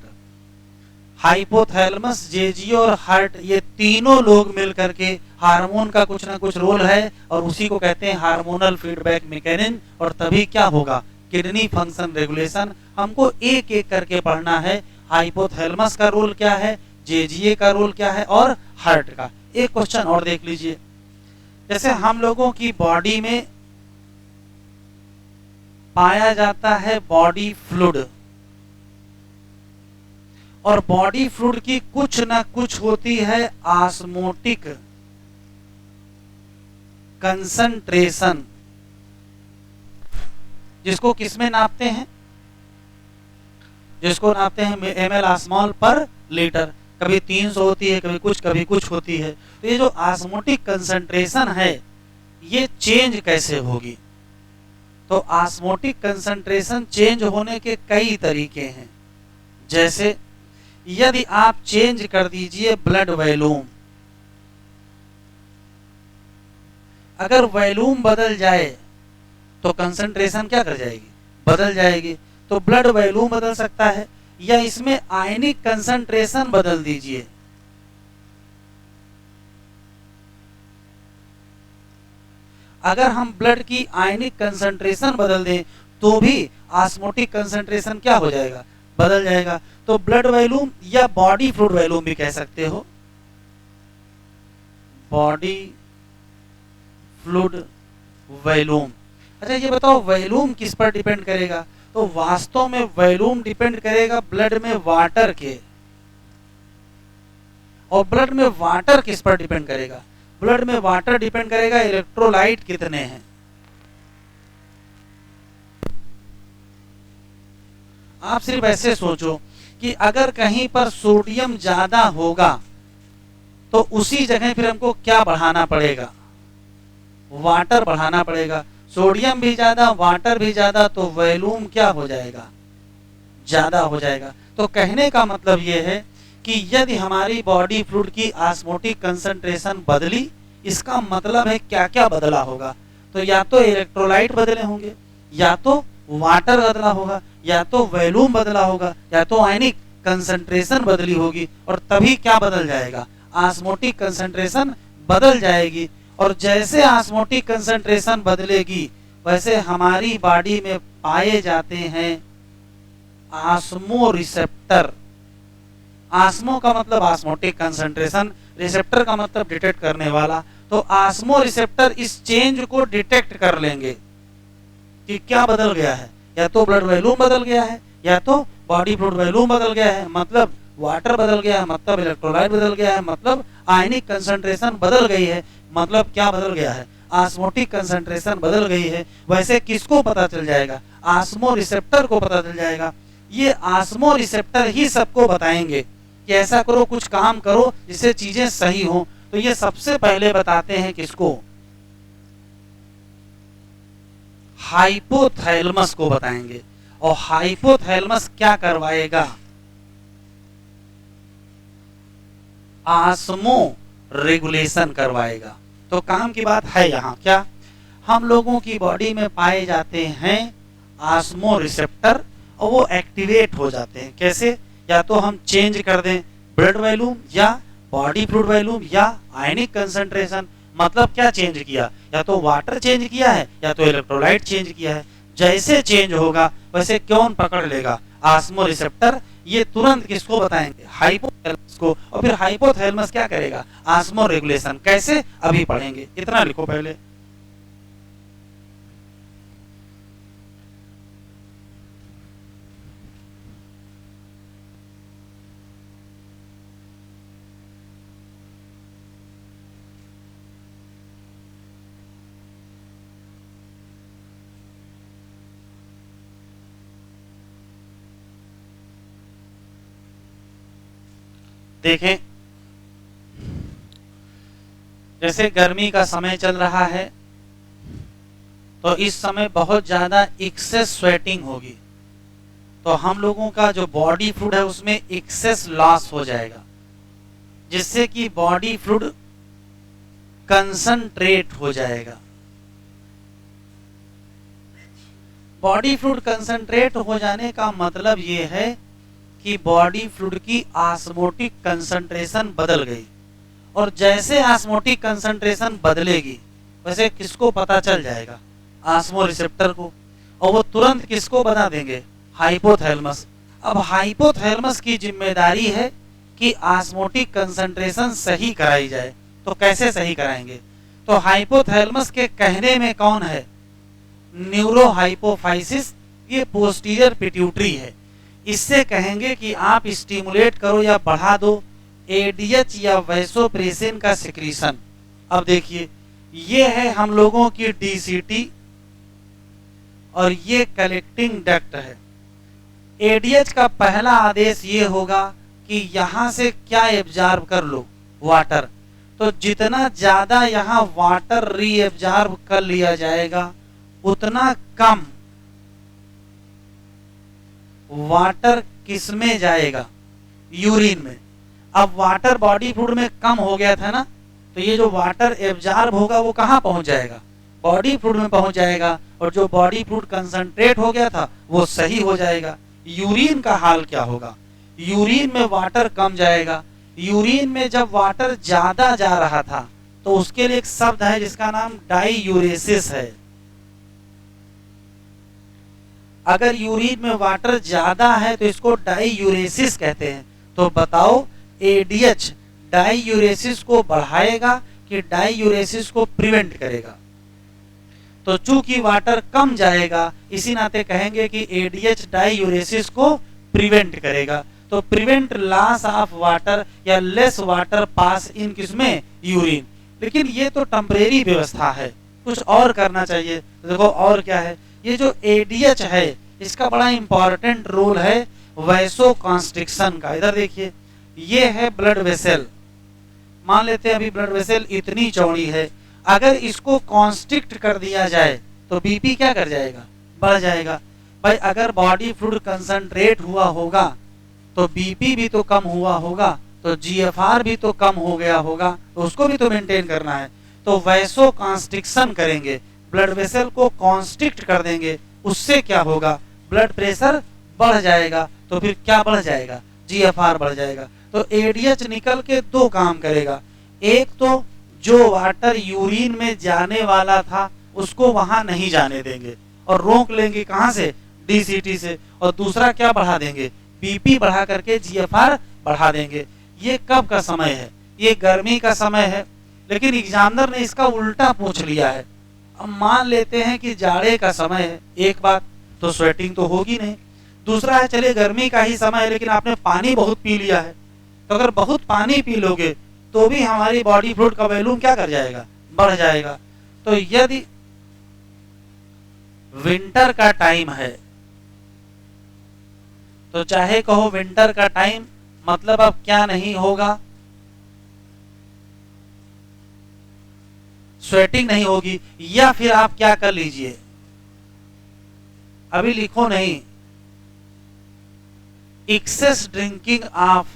हाइपोथैलेमस, JGA और हार्ट, ये तीनों लोग मिलकर के हार्मोन का कुछ ना कुछ रोल है, और उसी को कहते हैं हार्मोनल फीडबैक मैकेनिज्म। और तभी क्या होगा, किडनी फंक्शन रेगुलेशन। हमको एक एक करके पढ़ना है, हाइपोथैलेमस का रोल क्या है, JGA का रोल क्या है, और हार्ट का। एक क्वेश्चन और देख लीजिए, जैसे हम लोगों की बॉडी में पाया जाता है बॉडी फ्लूइड, और बॉडी फ्लूइड की कुछ ना कुछ होती है ऑस्मोटिक कंसंट्रेशन, जिसको किसमें नापते हैं, जिसको नापते हैं ml ऑस्मोल पर लीटर। कभी 300 होती है, कभी कुछ होती है। तो ये जो ऑस्मोटिक कंसंट्रेशन है ये चेंज कैसे होगी, तो ऑस्मोटिक कंसंट्रेशन चेंज होने के कई तरीके हैं। जैसे यदि आप चेंज कर दीजिए ब्लड वॉल्यूम, अगर वॉल्यूम बदल जाए तो कंसंट्रेशन क्या कर जाएगी, बदल जाएगी। तो ब्लड वॉल्यूम बदल सकता है, या इसमें आयनिक कंसंट्रेशन बदल दीजिए। अगर हम ब्लड की आयनिक कंसंट्रेशन बदल दें तो भी ऑस्मोटिक कंसंट्रेशन क्या हो जाएगा, बदल जाएगा। तो ब्लड वॉल्यूम या बॉडी फ्लूइड वॉल्यूम भी कह सकते हो, बॉडी फ्लूइड वॉल्यूम। अच्छा ये बताओ वॉल्यूम किस पर डिपेंड करेगा, तो वास्तव में वॉल्यूम डिपेंड करेगा ब्लड में वाटर के। और ब्लड में वाटर किस पर डिपेंड करेगा, ब्लड में वाटर डिपेंड करेगा इलेक्ट्रोलाइट कितने हैं। आप सिर्फ ऐसे सोचो कि अगर कहीं पर सोडियम ज्यादा होगा तो उसी जगह फिर हमको क्या बढ़ाना पड़ेगा, वाटर बढ़ाना पड़ेगा। सोडियम भी ज्यादा वाटर भी ज्यादा तो वॉल्यूम क्या हो जाएगा, ज्यादा हो जाएगा। तो कहने का मतलब यह है कि यदि हमारी बॉडी फ्लूइड की ऑस्मोटिक कंसंट्रेशन बदली, इसका मतलब है क्या क्या बदला होगा, तो या तो इलेक्ट्रोलाइट बदले होंगे, या तो वाटर बदला होगा, या तो वॉल्यूम बदला होगा, या तो आयनिक कंसंट्रेशन बदली होगी। और तभी क्या बदल जाएगा, ऑस्मोटिक कंसंट्रेशन बदल जाएगी। और जैसे ऑस्मोटिक कंसंट्रेशन बदलेगी वैसे हमारी बॉडी में पाए जाते हैं ऑस्मो रिसेप्टर। ऑस्मो का मतलब ऑस्मोटिक कंसंट्रेशन, रिसेप्टर का मतलब डिटेक्ट करने वाला। तो ऑस्मो रिसेप्टर इस चेंज को डिटेक्ट कर लेंगे कि क्या बदल गया है, या तो ब्लड वॉल्यूम बदल गया है, या तो बॉडी फ्लूइड वॉल्यूम बदल गया है, मतलब वाटर बदल गया है, मतलब इलेक्ट्रोलाइट बदल गया है, मतलब आयनिक कंसंट्रेशन बदल गई है, मतलब क्या बदल गया है, ऑस्मोटिक कंसंट्रेशन बदल गई है। वैसे किसको पता चल जाएगा, ऑस्मो रिसेप्टर को पता चल जाएगा। ये ऑस्मो रिसेप्टर ही सबको बताएंगे कि ऐसा करो, कुछ काम करो जिससे चीजें सही हो। तो ये सबसे पहले बताते हैं किसको, हाइपोथैलेमस को बताएंगे। और हाइपोथैलेमस क्या करवाएगा, ऑस्मो रेगुलेशन करवाएगा। तो काम की बात है यहाँ क्या, हम लोगों की बॉडी में पाए जाते हैं ऑस्मो रिसेप्टर और वो एक्टिवेट हो जाते हैं। कैसे, या तो हम चेंज कर दें ब्लड वॉल्यूम या बॉडी फ्लूइड वॉल्यूम या आयनिक कंसंट्रेशन। मतलब क्या चेंज किया, या तो वाटर चेंज किया है या तो इलेक्ट्रोलाइट चेंज किया है। जैसे चेंज होगा वैसे कौन पकड़ लेगा, ऑस्मो रिसेप्टर। ये तुरंत किसको बताएंगे, हाइपोथैलेमस को। और फिर हाइपोथैलेमस क्या करेगा, ऑस्मो रेगुलेशन। कैसे, अभी पढ़ेंगे, इतना लिखो पहले। देखें, जैसे गर्मी का समय चल रहा है तो इस समय बहुत ज्यादा एक्सेस स्वेटिंग होगी, तो हम लोगों का जो बॉडी फ्लूइड है उसमें एक्सेस लॉस हो जाएगा, जिससे कि बॉडी फ्लूइड कंसंट्रेट हो जाएगा। बॉडी फ्लूइड कंसंट्रेट हो जाने का मतलब ये है कि बॉडी फ्लूइड की ऑस्मोटिक कंसंट्रेशन बदल गई। और जैसे ऑस्मोटिक कंसंट्रेशन बदलेगी वैसे किसको पता चल जाएगा, ऑस्मो रिसेप्टर को। और वो तुरंत किसको बता देंगे, हाइपोथैलेमस। अब हाइपोथैलेमस की जिम्मेदारी है कि ऑस्मोटिक कंसंट्रेशन सही कराई जाए। तो कैसे सही कराएंगे, तो हाइपोथैलेमस के कहने में कौन है, न्यूरोहाइपोफाइसिस, ये पोस्टीरियर पिट्यूटरी है। इससे कहेंगे कि आप स्टिमुलेट करो या बढ़ा दो एडीएच या वैसोप्रेसिन का सिक्रीशन। अब देखिए, ये है हम लोगों की डीसीटी और ये कलेक्टिंग डक्ट है। एडीएच का पहला आदेश ये होगा कि यहां से क्या एब्जॉर्ब कर लो, वाटर। तो जितना ज्यादा यहां वाटर री एब्जॉर्ब कर लिया जाएगा उतना कम वाटर किस में जाएगा, यूरिन में। अब वाटर बॉडी फ्लूइड में कम हो गया था ना, तो ये जो वाटर एब्जॉर्ब होगा वो कहां पहुंच जाएगा, बॉडी फ्लूइड में पहुंच जाएगा। और जो बॉडी फ्लूइड कंसंट्रेट हो गया था वो सही हो जाएगा। यूरिन का हाल क्या होगा? यूरिन में वाटर कम जाएगा। यूरिन में जब वाटर ज्यादा जा रहा था तो उसके लिए एक शब्द है जिसका नाम डाईयूरेसिस है। अगर यूरिन में वाटर ज्यादा है तो इसको डाईयूरेसिस कहते हैं। तो बताओ एडीएच डाईयूरेसिस को बढ़ाएगा कि डाईयूरेसिस को प्रिवेंट करेगा? तो चूंकि वाटर कम जाएगा इसी नाते कहेंगे कि एडीएच डाईयूरेसिस को प्रिवेंट करेगा। तो प्रिवेंट लॉस ऑफ वाटर या लेस वाटर पास इन किसमें? यूरिन। लेकिन ये तो टेम्परेरी व्यवस्था है, कुछ और करना चाहिए। देखो और क्या है, ये जो एडीएच है इसका बड़ा इंपॉर्टेंट रोल है वैसो कॉन्स्ट्रिक्शन का। इधर देखिए, ये है ब्लड वेसल। मान लेते हैं अभी ब्लड वेसल इतनी चौड़ी है, अगर इसको कॉन्स्ट्रिक्ट कर दिया जाए तो बीपी क्या कर जाएगा? बढ़ जाएगा। भाई अगर बॉडी फ्लूइड कंसंट्रेट हुआ होगा तो बीपी भी तो कम हुआ होगा, तो जीएफआर भी तो कम हो गया होगा, तो उसको भी तो मेंटेन करना है। तो वैसो कॉन्स्ट्रिक्शन करेंगे, ब्लड वेसल को कॉन्स्ट्रिक्ट कर देंगे, उससे क्या होगा? ब्लड प्रेशर बढ़ जाएगा। तो फिर क्या बढ़ जाएगा? जीएफआर बढ़ जाएगा। तो एडीएच निकल के दो काम करेगा। एक तो जो वाटर यूरिन में जाने वाला था उसको वहां नहीं जाने देंगे और रोक लेंगे, कहां से? डीसीटी से। और दूसरा क्या बढ़ा देंगे? बीपी बढ़ा करके जीएफआर बढ़ा देंगे। ये कब का समय है? ये गर्मी का समय है, लेकिन एग्जामिनर ने इसका उल्टा पूछ लिया है। अब मान लेते हैं कि जाड़े का समय है, एक बात तो स्वेटिंग तो होगी नहीं। दूसरा है चलिए गर्मी का ही समय है लेकिन आपने पानी बहुत पी लिया है, तो अगर बहुत पानी पी लोगे तो भी हमारी बॉडी फ्लूइड का वॉल्यूम क्या कर जाएगा? बढ़ जाएगा। तो यदि विंटर का टाइम है तो चाहे कहो विंटर का टाइम, मतलब अब क्या नहीं होगा? स्वेटिंग नहीं होगी। या फिर आप क्या कर लीजिए, अभी लिखो नहीं, एक्सेस ड्रिंकिंग ऑफ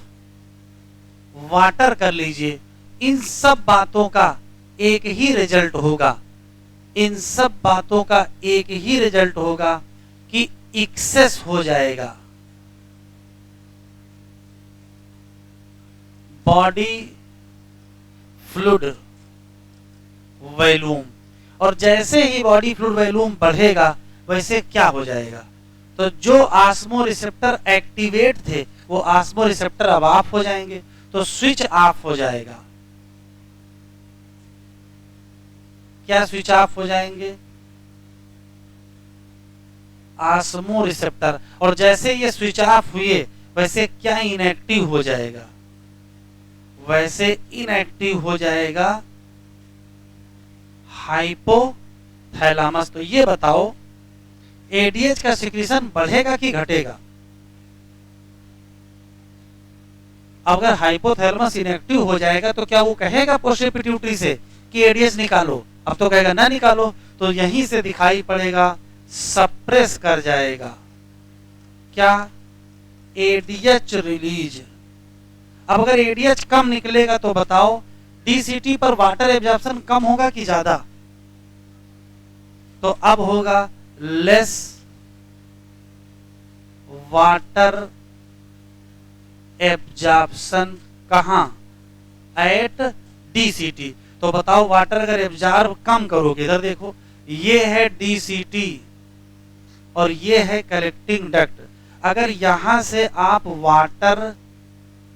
वाटर कर लीजिए। इन सब बातों का एक ही रिजल्ट होगा, इन सब बातों का एक ही रिजल्ट होगा कि एक्सेस हो जाएगा बॉडी फ्लूइड वॉल्यूम। और जैसे ही बॉडी फ्लूइड वॉल्यूम बढ़ेगा वैसे क्या हो जाएगा? तो जो ऑस्मो रिसेप्टर एक्टिवेट थे वो ऑस्मो रिसेप्टर अब ऑफ हो जाएंगे, तो स्विच ऑफ हो जाएगा। क्या स्विच ऑफ हो जाएंगे? Osmo receptor. और जैसे ये स्विच ऑफ हुए वैसे क्या इनएक्टिव हो जाएगा? वैसे इनएक्टिव हो जाएगा हाइपोथैलेमस। तो ये बताओ एडीएच का सिक्रीशन बढ़ेगा कि घटेगा? अगर हाइपोथैलेमस इनएक्टिव हो जाएगा तो क्या वो कहेगा पोस्टीरियर पिट्यूटरी से कि एडीएच निकालो? अब तो कहेगा ना निकालो। तो यहीं से दिखाई पड़ेगा सप्रेस कर जाएगा क्या? ADH release. अब अगर एडीएच कम निकलेगा तो बताओ डीसीटी पर वाटर एब्जॉर्प्शन कम होगा कि ज्यादा? तो अब होगा लेस वाटर एब्जॉर्प्शन। कहां? At DCT. तो बताओ वाटर अगर एब्जॉर्ब कम करोगे, इधर देखो ये है डीसीटी और ये है कलेक्टिंग डक्ट। अगर यहां से आप वाटर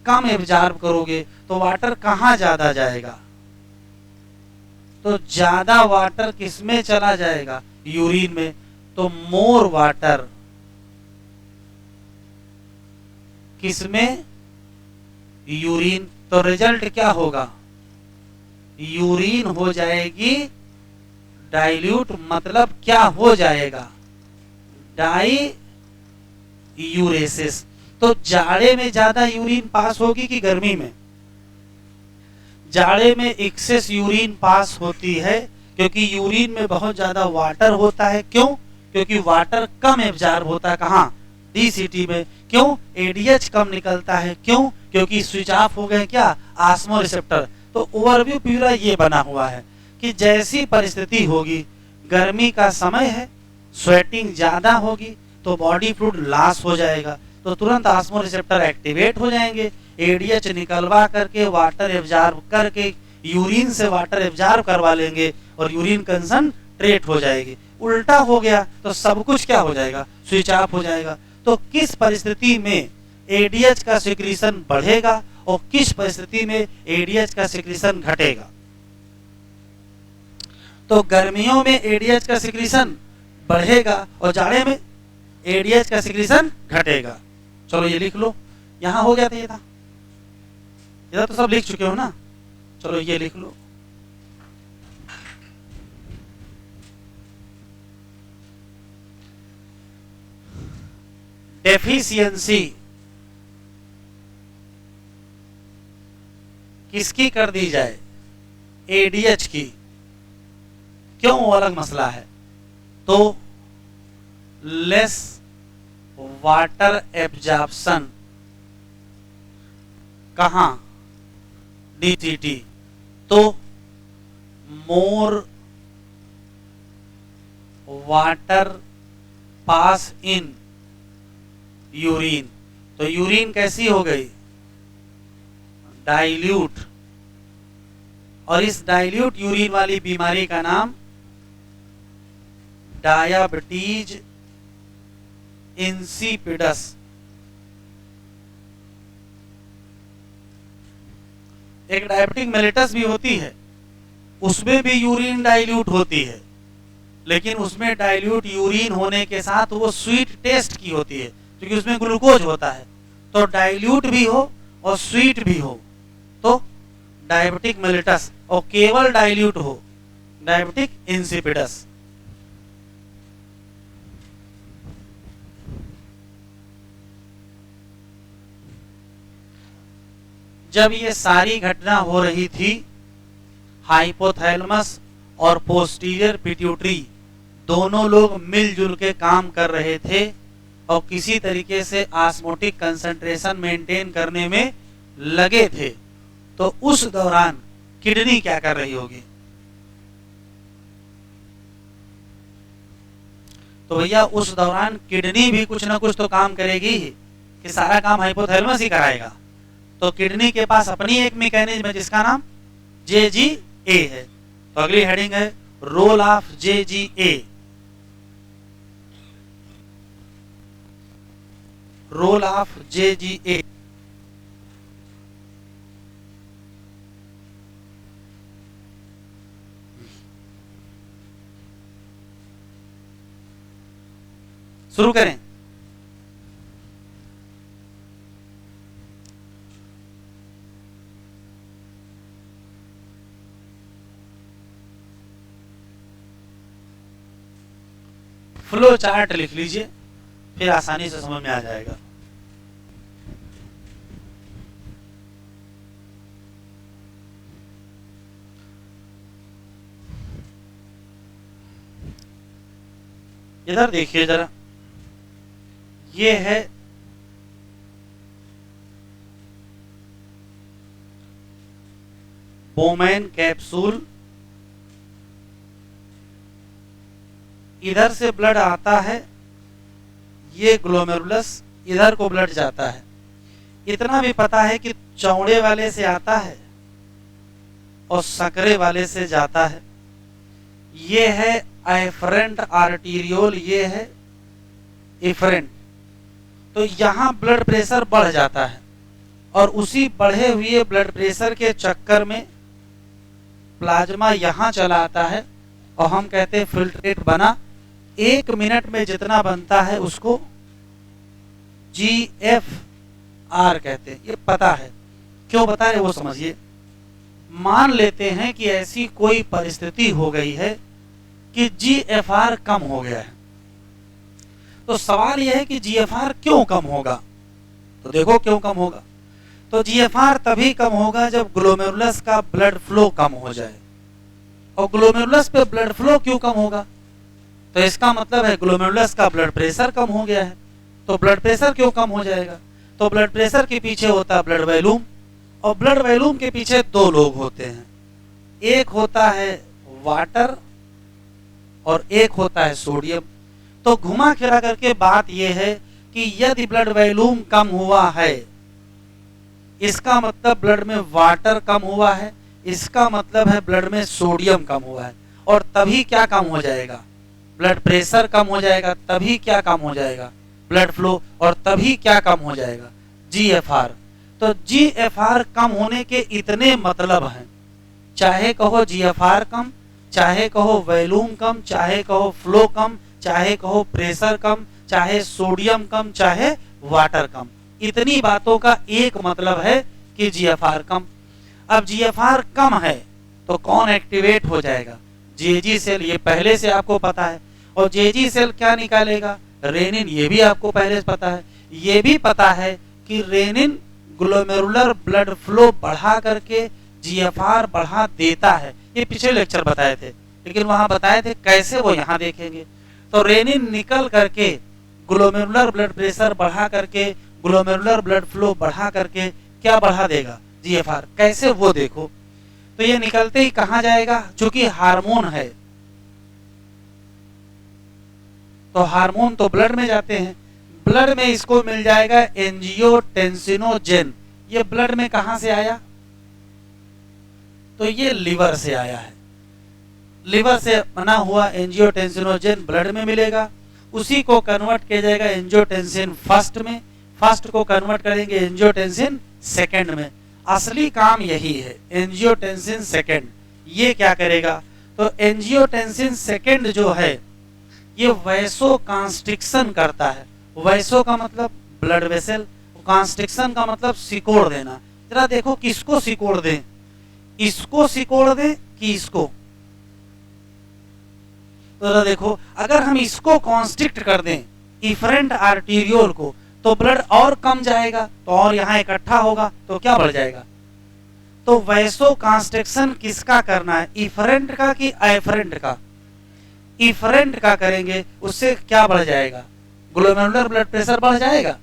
कम एब्जॉर्ब करोगे तो वाटर कहां ज्यादा जाएगा? तो ज्यादा वाटर किसमें चला जाएगा? यूरिन में। तो मोर वाटर किसमें? यूरिन। तो रिजल्ट क्या होगा? यूरिन हो जाएगी डाइल्यूट। मतलब क्या हो जाएगा? डाईयूरेसिस। तो जाड़े में ज्यादा यूरिन पास होगी कि गर्मी में? जाड़े में एक्सेस यूरिन पास होती है क्योंकि यूरिन में बहुत ज्यादा वाटर होता है। क्यों? क्योंकि वाटर कम एब्जॉर्ब होता है। कहां? डीसीटी में। क्यों? एडीएच कम निकलता है। क्यों? क्योंकि स्विच ऑफ हो गए क्या? Osmo receptor. तो ओवरव्यू पूरा ये बना हुआ है कि जैसी परिस्थिति होगी, गर्मी का समय है, स्वेटिंग ज्यादा होगी तो बॉडी फ्लूइड लॉस हो जाएगा, तो तुरंत ऑस्मो रिसेप्टर एक्टिवेट हो जाएंगे, एडीएच निकलवा करके वाटर एब्जॉर्ब करके यूरिन से वाटर एब्जॉर्ब करवा लेंगे और यूरिन कंसंट्रेट हो जाएगी। उल्टा हो गया तो सब कुछ क्या हो जाएगा, स्विच ऑफ हो जाएगा। तो किस परिस्थिति में एडीएच का सिक्रीशन बढ़ेगा और किस परिस्थिति में एडीएच का सिक्रीशन घटेगा? तो गर्मियों में एडीएच का सिक्रीशन बढ़ेगा और जाड़े में एडीएच का सिक्रीशन घटेगा। चलो ये लिख लो, यहां हो गया था, ये था, इधर तो सब लिख चुके हो ना। चलो ये लिख लो, डेफिशिएंसी किसकी कर दी जाए, एडीएच की। क्यों, वो अलग मसला है। तो लेस वाटर एब्जॉर्प्शन कहां, डीटीटी, तो more water pass in urine. तो यूरिन कैसी हो गई, डाइल्यूट, और इस डाइल्यूट यूरिन वाली बीमारी का नाम डायबिटीज इंसिपिडस। एक डायबिटिक मेलिटस भी होती है, उसमें भी यूरिन डाइल्यूट होती है, लेकिन उसमें डाइल्यूट यूरिन होने के साथ वो स्वीट टेस्ट की होती है, क्योंकि उसमें ग्लूकोज होता है। तो डाइल्यूट भी हो और स्वीट भी हो तो डायबिटिक मेलिटस, और केवल डाइल्यूट हो डायबिटिक इंसिपिडस। जब ये सारी घटना हो रही थी, हाइपोथैलेमस और पोस्टीरियर पिट्यूटरी दोनों लोग मिलजुल के काम कर रहे थे और किसी तरीके से ऑस्मोटिक कंसंट्रेशन मेंटेन करने में लगे थे। तो उस दौरान किडनी क्या कर रही होगी? तो भैया उस दौरान किडनी भी कुछ ना कुछ तो काम करेगी ही, कि सारा काम हाइपोथैलेमस ही कराएगा। तो किडनी के पास अपनी एक मैकेनिज्म है जिसका नाम JGA है। तो अगली हेडिंग है role of JGA। Role of JGA। शुरू करें। फ्लो चार्ट लिख लीजिए, फिर आसानी से समझ में आ जाएगा। इधर देखिए जरा, ये है बोमैन कैप्सूल। इधर से ब्लड आता है, ये ग्लोमेरुलस, इधर को ब्लड जाता है। इतना भी पता है कि चौड़े वाले से आता है और सकरे वाले से जाता है। ये है एफरेंट आर्टीरियोल, ये है एफरेंट। तो यहां ब्लड प्रेशर बढ़ जाता है और उसी बढ़े हुए ब्लड प्रेशर के चक्कर में प्लाज्मा यहां चला आता है और हम कहते हैं फिल्ट्रेट बना। 1 मिनट में जितना बनता है उसको GFR कहते हैं। ये पता है, क्यों बता रहे वो समझिए। मान लेते हैं कि ऐसी कोई परिस्थिति हो गई है कि GFR कम हो गया है, तो सवाल यह है कि GFR क्यों कम होगा। तो देखो क्यों कम होगा। तो GFR तभी कम होगा जब ग्लोमेरुलस का ब्लड फ्लो कम हो जाए। और ग्लोमेरुलस पे ब्लड फ्लो क्यों कम होगा? तो इसका मतलब है ग्लोमेरुलस का ब्लड प्रेशर कम हो गया है। तो ब्लड प्रेशर क्यों कम हो जाएगा? तो ब्लड प्रेशर के पीछे होता है ब्लड वॉल्यूम, और ब्लड वॉल्यूम के पीछे 2 लोग होते हैं। एक होता है वाटर और एक होता है सोडियम। तो घुमा फिरा करके बात यह है कि यदि ब्लड वॉल्यूम कम हुआ है, इसका मतलब ब्लड में वाटर कम हुआ है, इसका मतलब है ब्लड में सोडियम कम हुआ है। और तभी क्या कम हो जाएगा? ब्लड प्रेशर कम हो जाएगा। तभी क्या कम हो जाएगा? Blood flow. और तभी क्या कम हो जाएगा? जीएफआर। तो जीएफआर कम होने के इतने मतलब हैं, चाहे कहो जीएफआर कम, चाहे कहो वॉल्यूम कम, चाहे कहो फ्लो कम, चाहे कहो प्रेशर कम, चाहे सोडियम कम, चाहे वाटर कम, इतनी बातों का एक मतलब है कि जीएफआर कम। अब जीएफआर कम है तो कौन एक्टिवेट हो जाएगा? JG cell. ये पहले से आपको पता है। और जेजी सेल क्या निकालेगा? रेनिन। ये भी आपको पहले से पता है। ये भी पता है कि रेनिन ग्लोमेरुलर ब्लड फ्लो बढ़ा करके जीएफआर बढ़ा देता है। ये पिछले लेक्चर बताए थे, लेकिन वहां बताए थे कैसे, वो यहां देखेंगे। तो रेनिन निकल करके ग्लोमेरुलर ब्लड प्रेशर बढ़ा करके, ग्लोमेरुलर ब्लड फ्लो बढ़ा करके क्या बढ़ा देगा? जीएफआर। कैसे, वो देखो। तो ये निकलते ही कहां जाएगा? चूंकि हार्मोन है तो हार्मोन तो ब्लड में जाते हैं। ब्लड में इसको मिल जाएगा एंजियोटेंसिनोजेन। ये ब्लड में कहां से आया? तो ये लिवर से आया है। लिवर से बना हुआ एंजियोटेंसिनोजेन ब्लड में मिलेगा। उसी को कन्वर्ट किया जाएगा एंजियोटेंसिन फर्स्ट में, फर्स्ट को कन्वर्ट करेंगे एंजियोटेंसिन सेकंड में। असली काम यही है, एंजियोटेंसिन सेकंड। ये क्या करेगा? तो एंजियोटेंसिन सेकंड जो है ये वैसोकॉन्स्ट्रिक्शन करता है। वैसो का मतलब ब्लड वेसल, कॉन्स्ट्रिक्शन का मतलब सिकोड़ देना। जरा देखो किसको सिकोड़ दें? इसको सिकोड़ दें कि इसको? तो जरा देखो, अगर हम इसको कॉन्स्ट्रिक्ट कर दें, इफरेंट आर्टीरियोल को, तो ब्लड और कम जाएगा, तो और यहां इकट्ठा होगा, तो क्या बढ़ जाएगा? तो वैसो कॉन्स्ट्रिक्शन किसका करना है? इफरेंट का कि एफरेंट का? इफरेंट का करेंगे, उससे क्या बढ़ जाएगा? ग्लोमेरुलर ब्लड प्रेशर बढ़ जाएगा,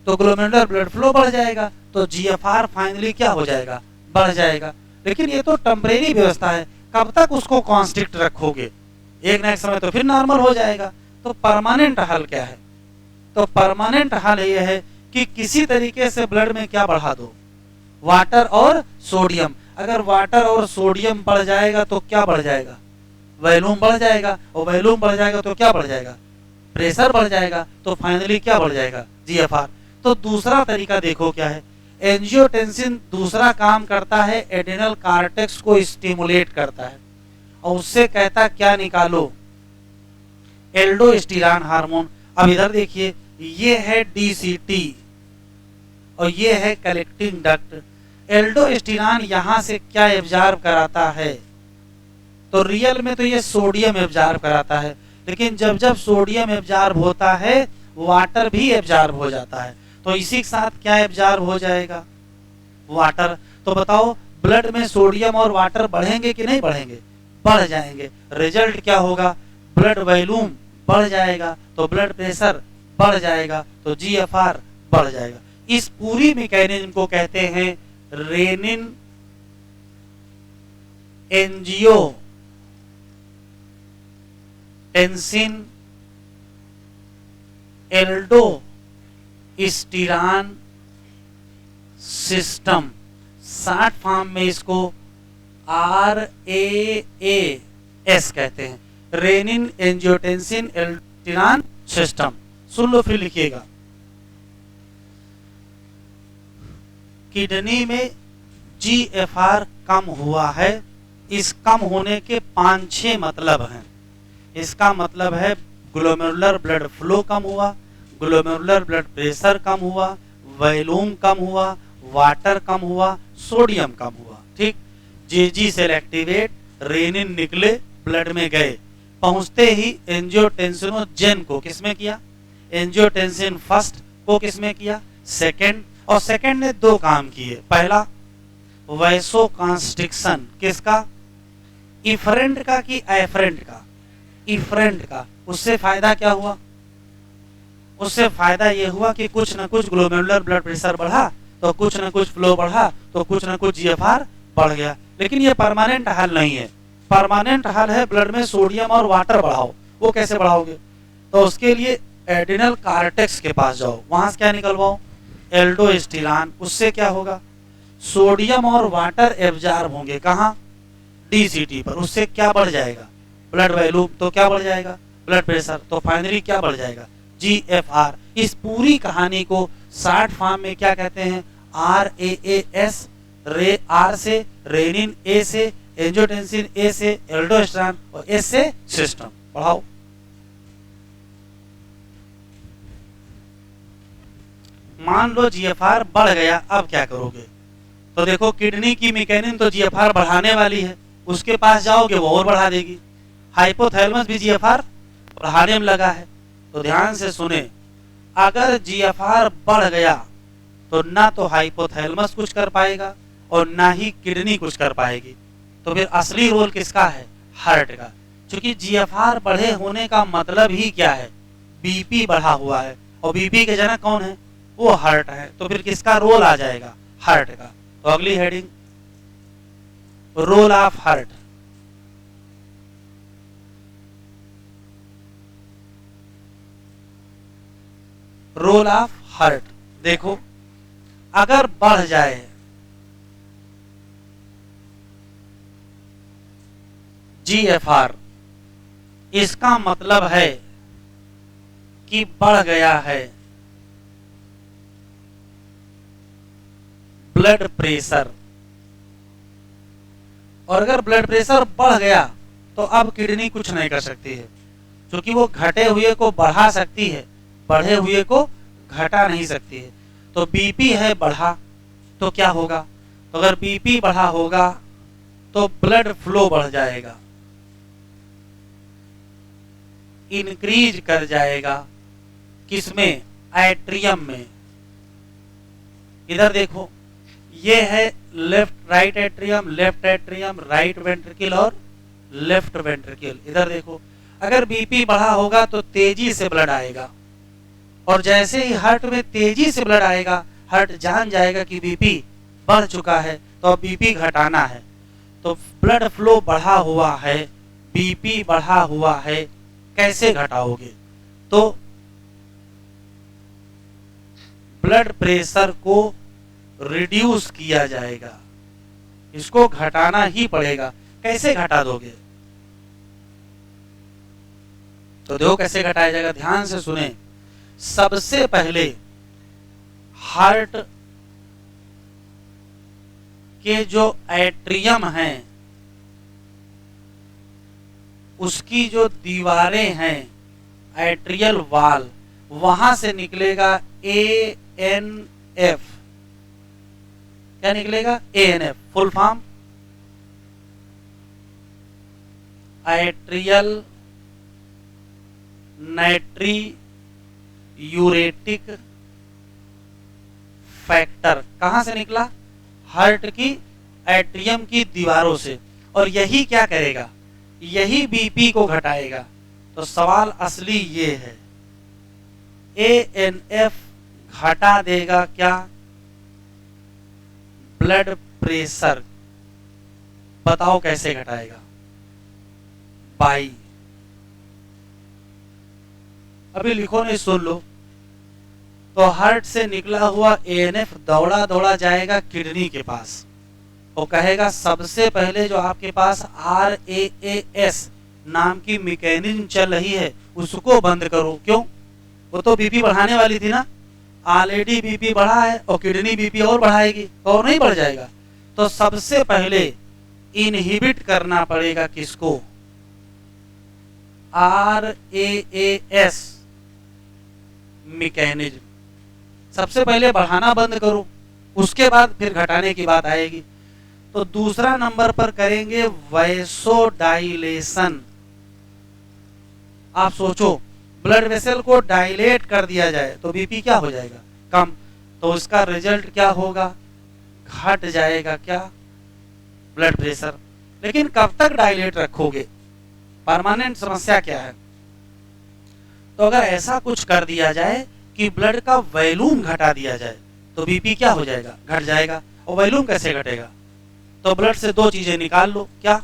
तो ग्लोमेरुलर ब्लड फ्लो बढ़ जाएगा, तो जीएफआर फाइनली क्या हो जाएगा? बढ़ जाएगा। लेकिन ये तो टेम्परेरी व्यवस्था है, कब तक उसको कॉन्स्ट्रिक्ट रखोगे? एक ना एक समय तो फिर नॉर्मल हो जाएगा। तो परमानेंट हल क्या है? तो परमानेंट हल ये है कि किसी तरीके से ब्लड में क्या बढ़ा दो? वाटर और सोडियम। अगर वाटर और सोडियम बढ़ जाएगा तो क्या बढ़ जाएगा? वॉल्यूम बढ़ जाएगा। और वॉल्यूम बढ़ जाएगा तो क्या बढ़ जाएगा? प्रेशर बढ़ जाएगा। तो फाइनली क्या बढ़ जाएगा? जीएफआर। तो दूसरा तरीका देखो क्या है। एंजियोटेंसिन दूसरा काम करता है, एड्रेनल कॉर्टेक्स को स्टिमुलेट करता है और उससे कहता क्या निकालो? Aldosterone hormone. अब इधर देखिए, ये है डीसीटी और ये है कलेक्टिंग डक्ट। एल्डोस्टेरॉन यहां से क्या एब्जॉर्ब कराता है? तो रियल में तो ये सोडियम एब्जॉर्ब कराता है, लेकिन जब जब सोडियम एब्जॉर्ब होता है वाटर भी एब्जॉर्ब हो जाता है। तो इसी के साथ क्या एब्जॉर्ब हो जाएगा? वाटर। तो बताओ ब्लड में सोडियम और वाटर बढ़ेंगे कि नहीं बढ़ेंगे? बढ़ जाएंगे। रिजल्ट क्या होगा? ब्लड वॉल्यूम बढ़ जाएगा, तो ब्लड प्रेशर बढ़ जाएगा, तो जीएफआर बढ़ जाएगा। इस पूरी मैकेनिज्म को कहते हैं renin angiotensin aldosterone system. Short form में इसको RAAS कहते हैं, रेनिन एंजियोटेंसिन एल्डोस्टेरॉन सिस्टम। सुन लो फिर लिखिएगा। किडनी में जीएफआर कम हुआ है। इस कम होने के 5-6 मतलब हैं। इसका मतलब है ग्लोमेरुलर ब्लड फ्लो कम हुआ, ग्लोमेरुलर ब्लड प्रेशर कम हुआ, वॉल्यूम कम हुआ, वाटर कम हुआ, सोडियम कम हुआ। ठीक। जेजी सेल एक्टिवेट, रेनिन निकले, ब्लड में गए, पहुंचते ही एंजियोटेंसिनोजेन को किसमें किया? एंजियोटेंसिन फर्स्ट को किसमें किया? सेकंड। और सेकंड ने 2 काम किए। पहला वैसोकॉन्स्ट्रिक्शन किसका? इफरेंट का कि एफरेंट का? इफरेंट का। उससे फायदा क्या हुआ? उससे फायदा यह हुआ कि कुछ न कुछ ग्लोमेरुलर ब्लड प्रेशर बढ़ा, तो कुछ न कुछ फ्लो बढ़ा, तो कुछ न कुछ जीएफआर बढ़ गया। लेकिन ये परमानेंट हल नहीं है। परमानेंट हल है ब्लड में सोडियम और वाटर बढ़ाओ। वो कैसे बढ़ाओगे? तो उसके लिए एडिनल कार्टेक्स के पास जाओ, वहां से क्या निकलवाओ, एल्डोस्टेरॉन। उससे क्या होगा, सोडियम और वाटर एब्जॉर्ब होंगे कहाँ, डीसीटी पर। उससे क्या बढ़ जाएगा, ब्लड वॉल्यूम। तो क्या बढ़ जाएगा, ब्लड प्रेशर। तो फाइनली क्या बढ़ जाएगा, जीएफआर। इस पूरी कहानी को शॉर्ट फॉर्म में क्या कहते हैं, RAAS। आर से रेनिन, ए से एंजियोटेंसिन, ए से एल्डोस्टेरॉन और एस से सिस्टम। पढ़ाओ। मान लो जीएफआर बढ़ गया, अब क्या करोगे। तो देखो किडनी की मैकेनिन तो जीएफआर बढ़ाने वाली है, उसके पास जाओगे वो और बढ़ा देगी। हाइपोथैलेमस भी जीएफआर बढ़ाने में लगा है। तो ध्यान से सुने, अगर जीएफआर बढ़ गया तो ना तो हाइपोथैलेमस कुछ कर पाएगा और ना ही किडनी कुछ कर पाएगी। तो फिर असली रोल किसका है, हार्ट का। क्योंकि जीएफआर बढ़े होने का मतलब ही क्या है, बीपी बढ़ा हुआ है, और बीपी के जनक कौन है, वो हार्ट है। तो फिर किसका रोल आ जाएगा, हार्ट का। तो अगली heading, role of heart. Role of heart देखो, अगर बढ़ जाए जीएफआर, इसका मतलब है कि बढ़ गया है ब्लड प्रेशर। और अगर ब्लड प्रेशर बढ़ गया तो अब किडनी कुछ नहीं कर सकती है, क्योंकि वो घटे हुए को बढ़ा सकती है, बढ़े हुए को घटा नहीं सकती है। तो बीपी है बढ़ा तो क्या होगा, तो अगर बीपी बढ़ा होगा तो ब्लड फ्लो बढ़ जाएगा, इंक्रीज कर जाएगा। किसमें, एट्रियम में। इधर देखो, ये है left right atrium, left atrium, right ventricle और लेफ्ट वेंट्रिकल। इधर देखो, अगर बीपी बढ़ा होगा तो तेजी से ब्लड आएगा, और जैसे ही हार्ट में तेजी से ब्लड आएगा, हार्ट जान जाएगा कि बीपी बढ़ चुका है, तो अब बीपी घटाना है। तो ब्लड फ्लो बढ़ा हुआ है, बीपी बढ़ा हुआ है, कैसे घटाओगे, तो ब्लड प्रेशर को रिड्यूस किया जाएगा, इसको घटाना ही पड़ेगा। कैसे घटा दोगे, तो देखो कैसे घटाया जाएगा, ध्यान से सुने। सबसे पहले हार्ट के जो एट्रियम हैं, उसकी जो दीवारें हैं, एट्रियल वाल, वहां से निकलेगा ANF। क्या निकलेगा, ANF। Full form atrial natriuretic factor. कहां से निकला, हार्ट की एट्रियम की दीवारों से। और यही क्या करेगा, यही बीपी को घटाएगा। तो सवाल असली ये है, ANF घटा देगा क्या, ब्लड प्रेशर। बताओ कैसे घटाएगा, बाई। अभी लिखो नहीं, सुन लो। तो हार्ट से निकला हुआ ANF दौड़ा दौड़ा जाएगा किडनी के पास, वो कहेगा सबसे पहले जो आपके पास RAAS नाम की मैकेनिज्म चल रही है उसको बंद करो। क्यों, वो तो बीपी बढ़ाने वाली थी ना, ऑलरेडी बीपी बढ़ा है और किडनी बीपी और बढ़ाएगी, और नहीं बढ़ जाएगा। तो सबसे पहले इनहिबिट करना पड़ेगा किसको, RAAS मैकेनिज्म। सबसे पहले बढ़ाना बंद करो, उसके बाद फिर घटाने की बात आएगी। तो दूसरा नंबर पर करेंगे वैसोडाइलेशन। आप सोचो, ब्लड वेसल को डायलेट कर दिया जाए तो बीपी क्या हो जाएगा, कम। तो उसका रिजल्ट क्या होगा, घट जाएगा क्या, ब्लड प्रेशर। लेकिन कब तक डायलेट रखोगे, परमानेंट समस्या क्या है। तो अगर ऐसा कुछ कर दिया जाए कि ब्लड का वॉल्यूम घटा दिया जाए तो बीपी क्या हो जाएगा, घट जाएगा। और वॉल्यूम कैसे घटेगा, तो ब्लड से दो चीजें निकाल लो, क्या,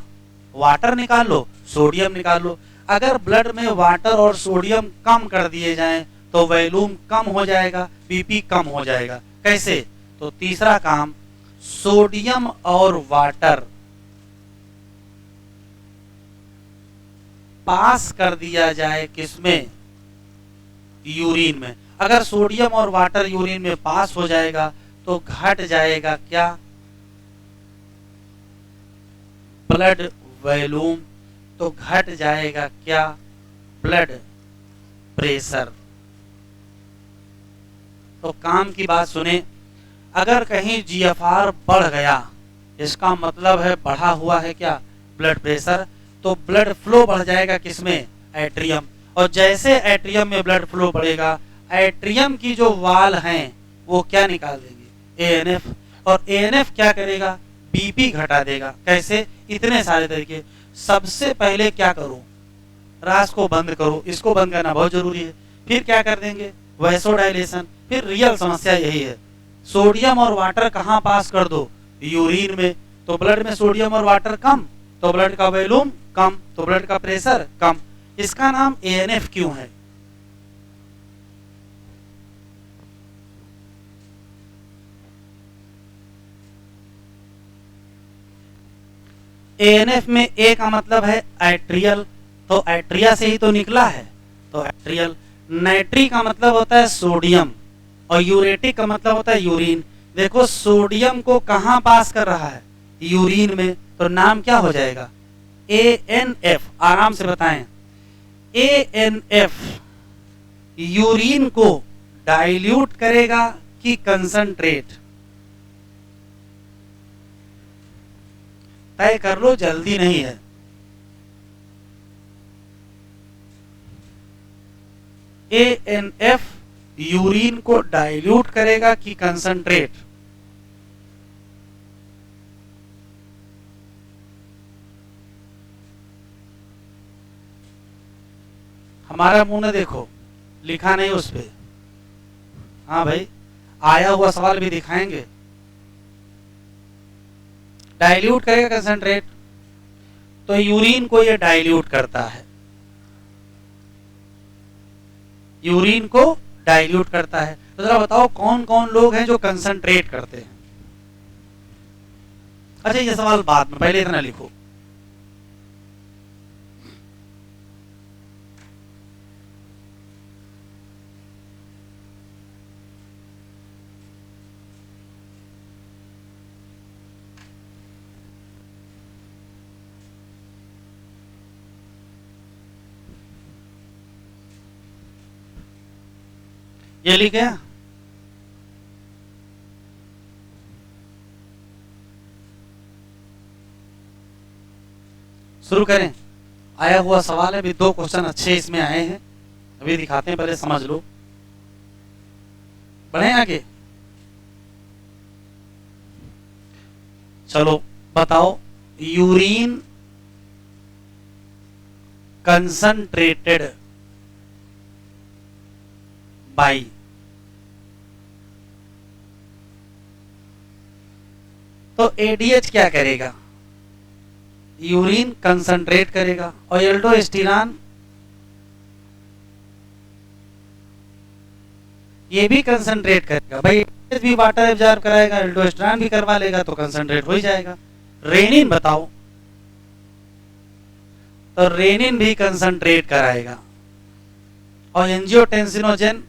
वाटर निकाल लो, सोडियम निकाल लो। अगर ब्लड में वाटर और सोडियम कम कर दिए जाएं तो वॉल्यूम कम हो जाएगा, बीपी कम हो जाएगा। कैसे? तो तीसरा काम, सोडियम और वाटर पास कर दिया जाए किसमें? यूरिन में। अगर सोडियम और वाटर यूरिन में पास हो जाएगा तो घट जाएगा क्या? Blood volume. तो घट जाएगा क्या? Blood pressure. तो काम की बात सुने, अगर कहीं जीएफआर बढ़ गया, इसका मतलब है बढ़ा हुआ है क्या? Blood pressure. तो ब्लड फ्लो बढ़ जाएगा किसमें? एट्रियम। और जैसे एट्रियम में ब्लड फ्लो बढ़ेगा, एट्रियम की जो वाल हैं वो क्या निकाल देंगे? एएनएफ। और एएनएफ क्या करेगा? बीपी घटा देगा। कैसे? इतने सारे तरीके। सबसे पहले क्या करो? रास को बंद करो, इसको बंद करना बहुत जरूरी है। फिर क्या कर देंगे? वैसोडाइलेशन। फिर रियल समस्या यही है, सोडियम और वाटर कहाँ पास कर दो? यूरिन में। तो ब्लड में सोडियम और वाटर कम, तो ब्लड का वॉल्यूम कम, तो ब्लड का प्रेशर कम। इसका नाम एएनएफ क्यों है? एएनएफ में ए का मतलब है एट्रियल, तो एट्रिया से ही तो निकला है, तो एट्रियल। नाइट्री का मतलब होता है सोडियम, और यूरेटिक का मतलब होता है यूरिन। देखो सोडियम को कहां पास कर रहा है? यूरिन में। तो नाम क्या हो जाएगा? एएनएफ। आराम से बताएं, एएनएफ यूरिन को डाइल्यूट करेगा कि कंसंट्रेट? तय कर लो, जल्दी नहीं है। एएनएफ यूरिन को डाइल्यूट करेगा कि कंसंट्रेट? हमारा मुंह न देखो, लिखा नहीं उस पे। हाँ भाई, आया हुआ सवाल भी दिखाएंगे। डाइल्यूट करेगा कंसंट्रेट, तो यूरिन को ये डाइल्यूट करता है, यूरिन को डाइल्यूट करता है। तो जरा बताओ कौन कौन लोग हैं जो कंसंट्रेट करते हैं? अच्छा ये सवाल बाद में, पहले इतना लिखो। ये लिख गया? शुरू करें? आया हुआ सवाल है, अभी 2 क्वेश्चन अच्छे इसमें आए हैं, अभी दिखाते हैं, पहले समझ लो। बढ़े आगे? चलो बताओ, यूरिन कंसंट्रेटेड बाई, तो एडीएच क्या करेगा? यूरिन कंसंट्रेट करेगा, और एल्डोस्टेरॉन ये भी कंसंट्रेट करेगा। भाई भी वाटर एब्जॉर्ब कराएगा, एल्डोस्टेरॉन भी करवा लेगा, तो कंसंट्रेट हो ही जाएगा। रेनिन बताओ, तो रेनिन भी कंसंट्रेट कराएगा, और एंजियोटेंसिनोजन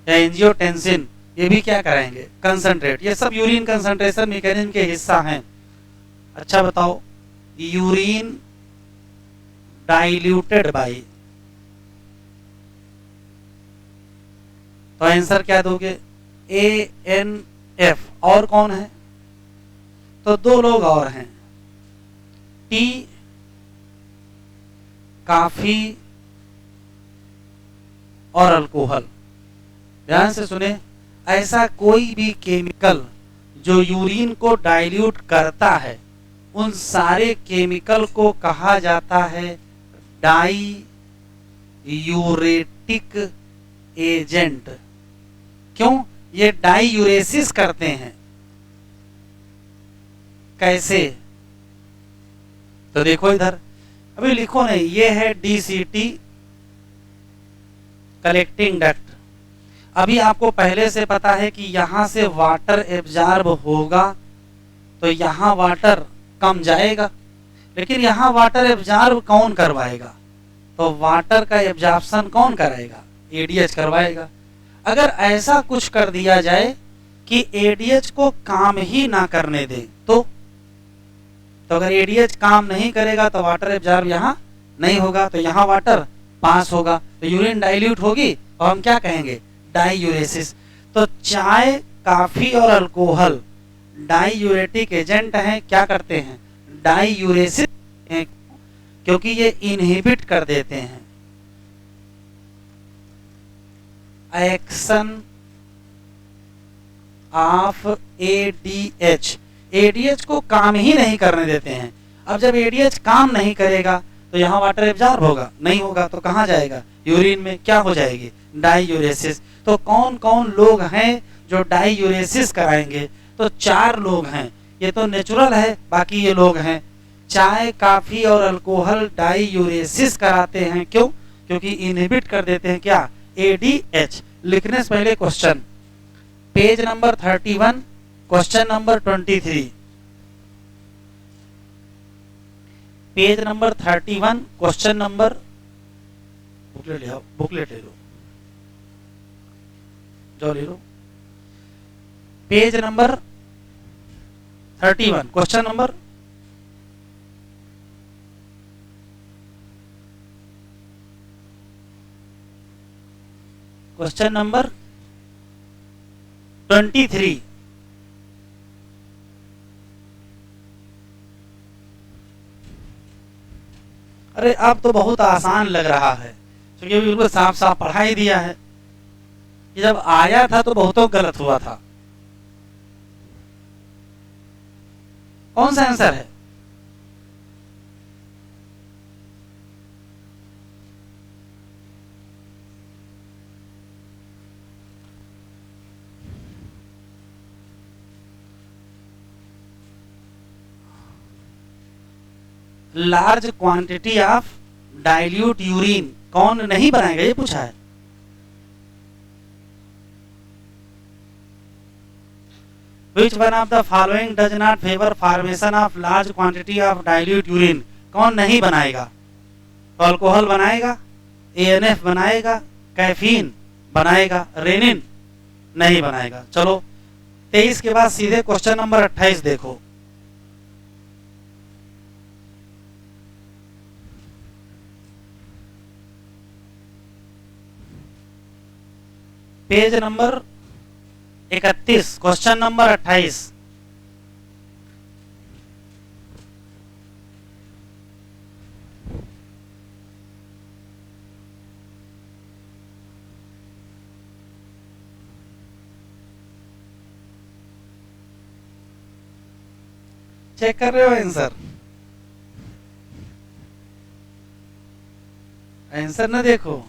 या एंजियोटेंसिन ये भी क्या कराएंगे? कंसंट्रेट। ये सब यूरिन कंसंट्रेशन मैकेनिज्म के हिस्सा हैं। अच्छा बताओ, यूरिन डाइल्यूटेड बाई, तो आंसर क्या दोगे? एएनएफ। और कौन है? तो 2 लोग और हैं, टी काफी और अल्कोहल। ध्यान से सुने, ऐसा कोई भी केमिकल जो यूरिन को डाइल्यूट करता है, उन सारे केमिकल को कहा जाता है डाई यूरेटिक एजेंट। क्यों? ये डाई यूरेसिस करते हैं। कैसे? तो देखो इधर, अभी लिखो नहीं, ये है डीसीटी कलेक्टिंग डक्ट। अभी आपको पहले से पता है कि यहां से वाटर एब्जॉर्ब होगा तो यहां वाटर कम जाएगा, लेकिन यहां वाटर एब्जॉर्ब कौन करवाएगा? तो वाटर का एब्जॉर्प्शन कौन कराएगा? एडीएच करवाएगा। अगर ऐसा कुछ कर दिया जाए कि एडीएच को काम ही ना करने दे तो अगर एडीएच काम नहीं करेगा तो वाटर एब्जॉर्ब यहां नहीं होगा, तो यहां वाटर पास होगा, तो यूरिन डाइल्यूट होगी और हम क्या कहेंगे? डाईयूरेसिस। तो चाय, काफी और अल्कोहल डाईयूरेटिक एजेंट हैं, क्या करते हैं? डाईयूरेसिस, क्योंकि ये इनहिबिट कर देते हैं एक्शन ऑफ एडीएच। एडीएच को काम ही नहीं करने देते हैं। अब जब एडीएच काम नहीं करेगा तो यहाँ वाटर एब्जॉर्ब होगा? नहीं होगा, तो कहाँ जाएगा? यूरिन में। क्या हो जाएगी? डाईयूरेसिस। तो कौन कौन लोग हैं जो डाईयूरेसिस कराएंगे? तो 4 लोग हैं। ये तो नेचुरल है, बाकी ये लोग हैं। चाय, काफी और अल्कोहल डाईयूरेसिस कराते हैं। क्यों? क्योंकि इनहिबिट कर देते हैं क्या? एडीएच। लिखने से पहले question, page number 31, question number 23। Page number 31, question number, booklet ले लो, जो ले लो, page number 31, question number, question number 23। अरे अब तो बहुत आसान लग रहा है, क्योंकि अभी बिल्कुल साफ साफ पढ़ा ही दिया है। ये जब आया था तो बहुतों गलत हुआ था। कौन सा आंसर है? Large quantity of dilute urine कौन नहीं बनाएगा, ये पूछा है। Which one of the following does not favor formation of large quantity of dilute urine? कौन नहीं बनाएगा? अल्कोहल बनाएगा, एएनएफ बनाएगा, कैफीन बनाएगा, रेनिन नहीं बनाएगा। चलो 23 के बाद सीधे क्वेश्चन नंबर 28 देखो। Page number 31, question number 28। Check कर रहे हो आंसर? आंसर ना देखो,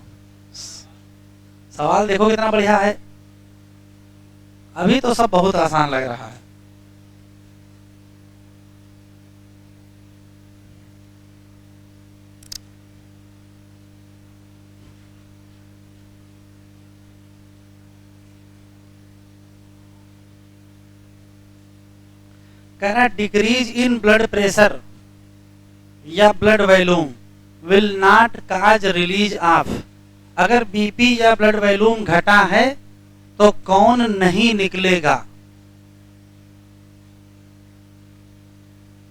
सवाल देखो कितना बढ़िया है। अभी तो सब बहुत आसान लग रहा है। कह रहा डिक्रीज इन ब्लड प्रेशर या blood volume will not cause release of. अगर बीपी या ब्लड वॉल्यूम घटा है तो कौन नहीं निकलेगा?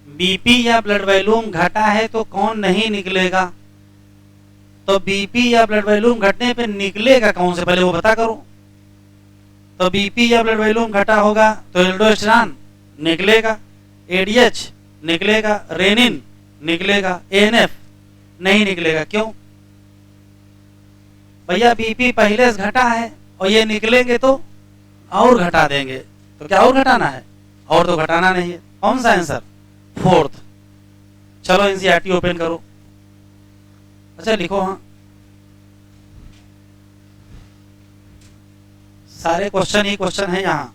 बीपी या ब्लड वॉल्यूम घटा है तो कौन नहीं निकलेगा? तो बीपी या ब्लड वॉल्यूम घटने पे निकलेगा कौन से, पहले वो पता करो। तो बीपी या ब्लड वॉल्यूम घटा होगा तो एल्डोस्टेरॉन निकलेगा, एडीएच निकलेगा, रेनिन निकलेगा, एएनएफ नहीं निकलेगा। क्यों भैया? बीपी पहले से घटा है और ये निकलेंगे तो और घटा देंगे, तो क्या और घटाना है? और तो घटाना नहीं है। कौन सा आंसर? 4th। चलो एनसीईआरटी ओपन करो। अच्छा लिखो, हाँ सारे क्वेश्चन ही क्वेश्चन है यहाँ।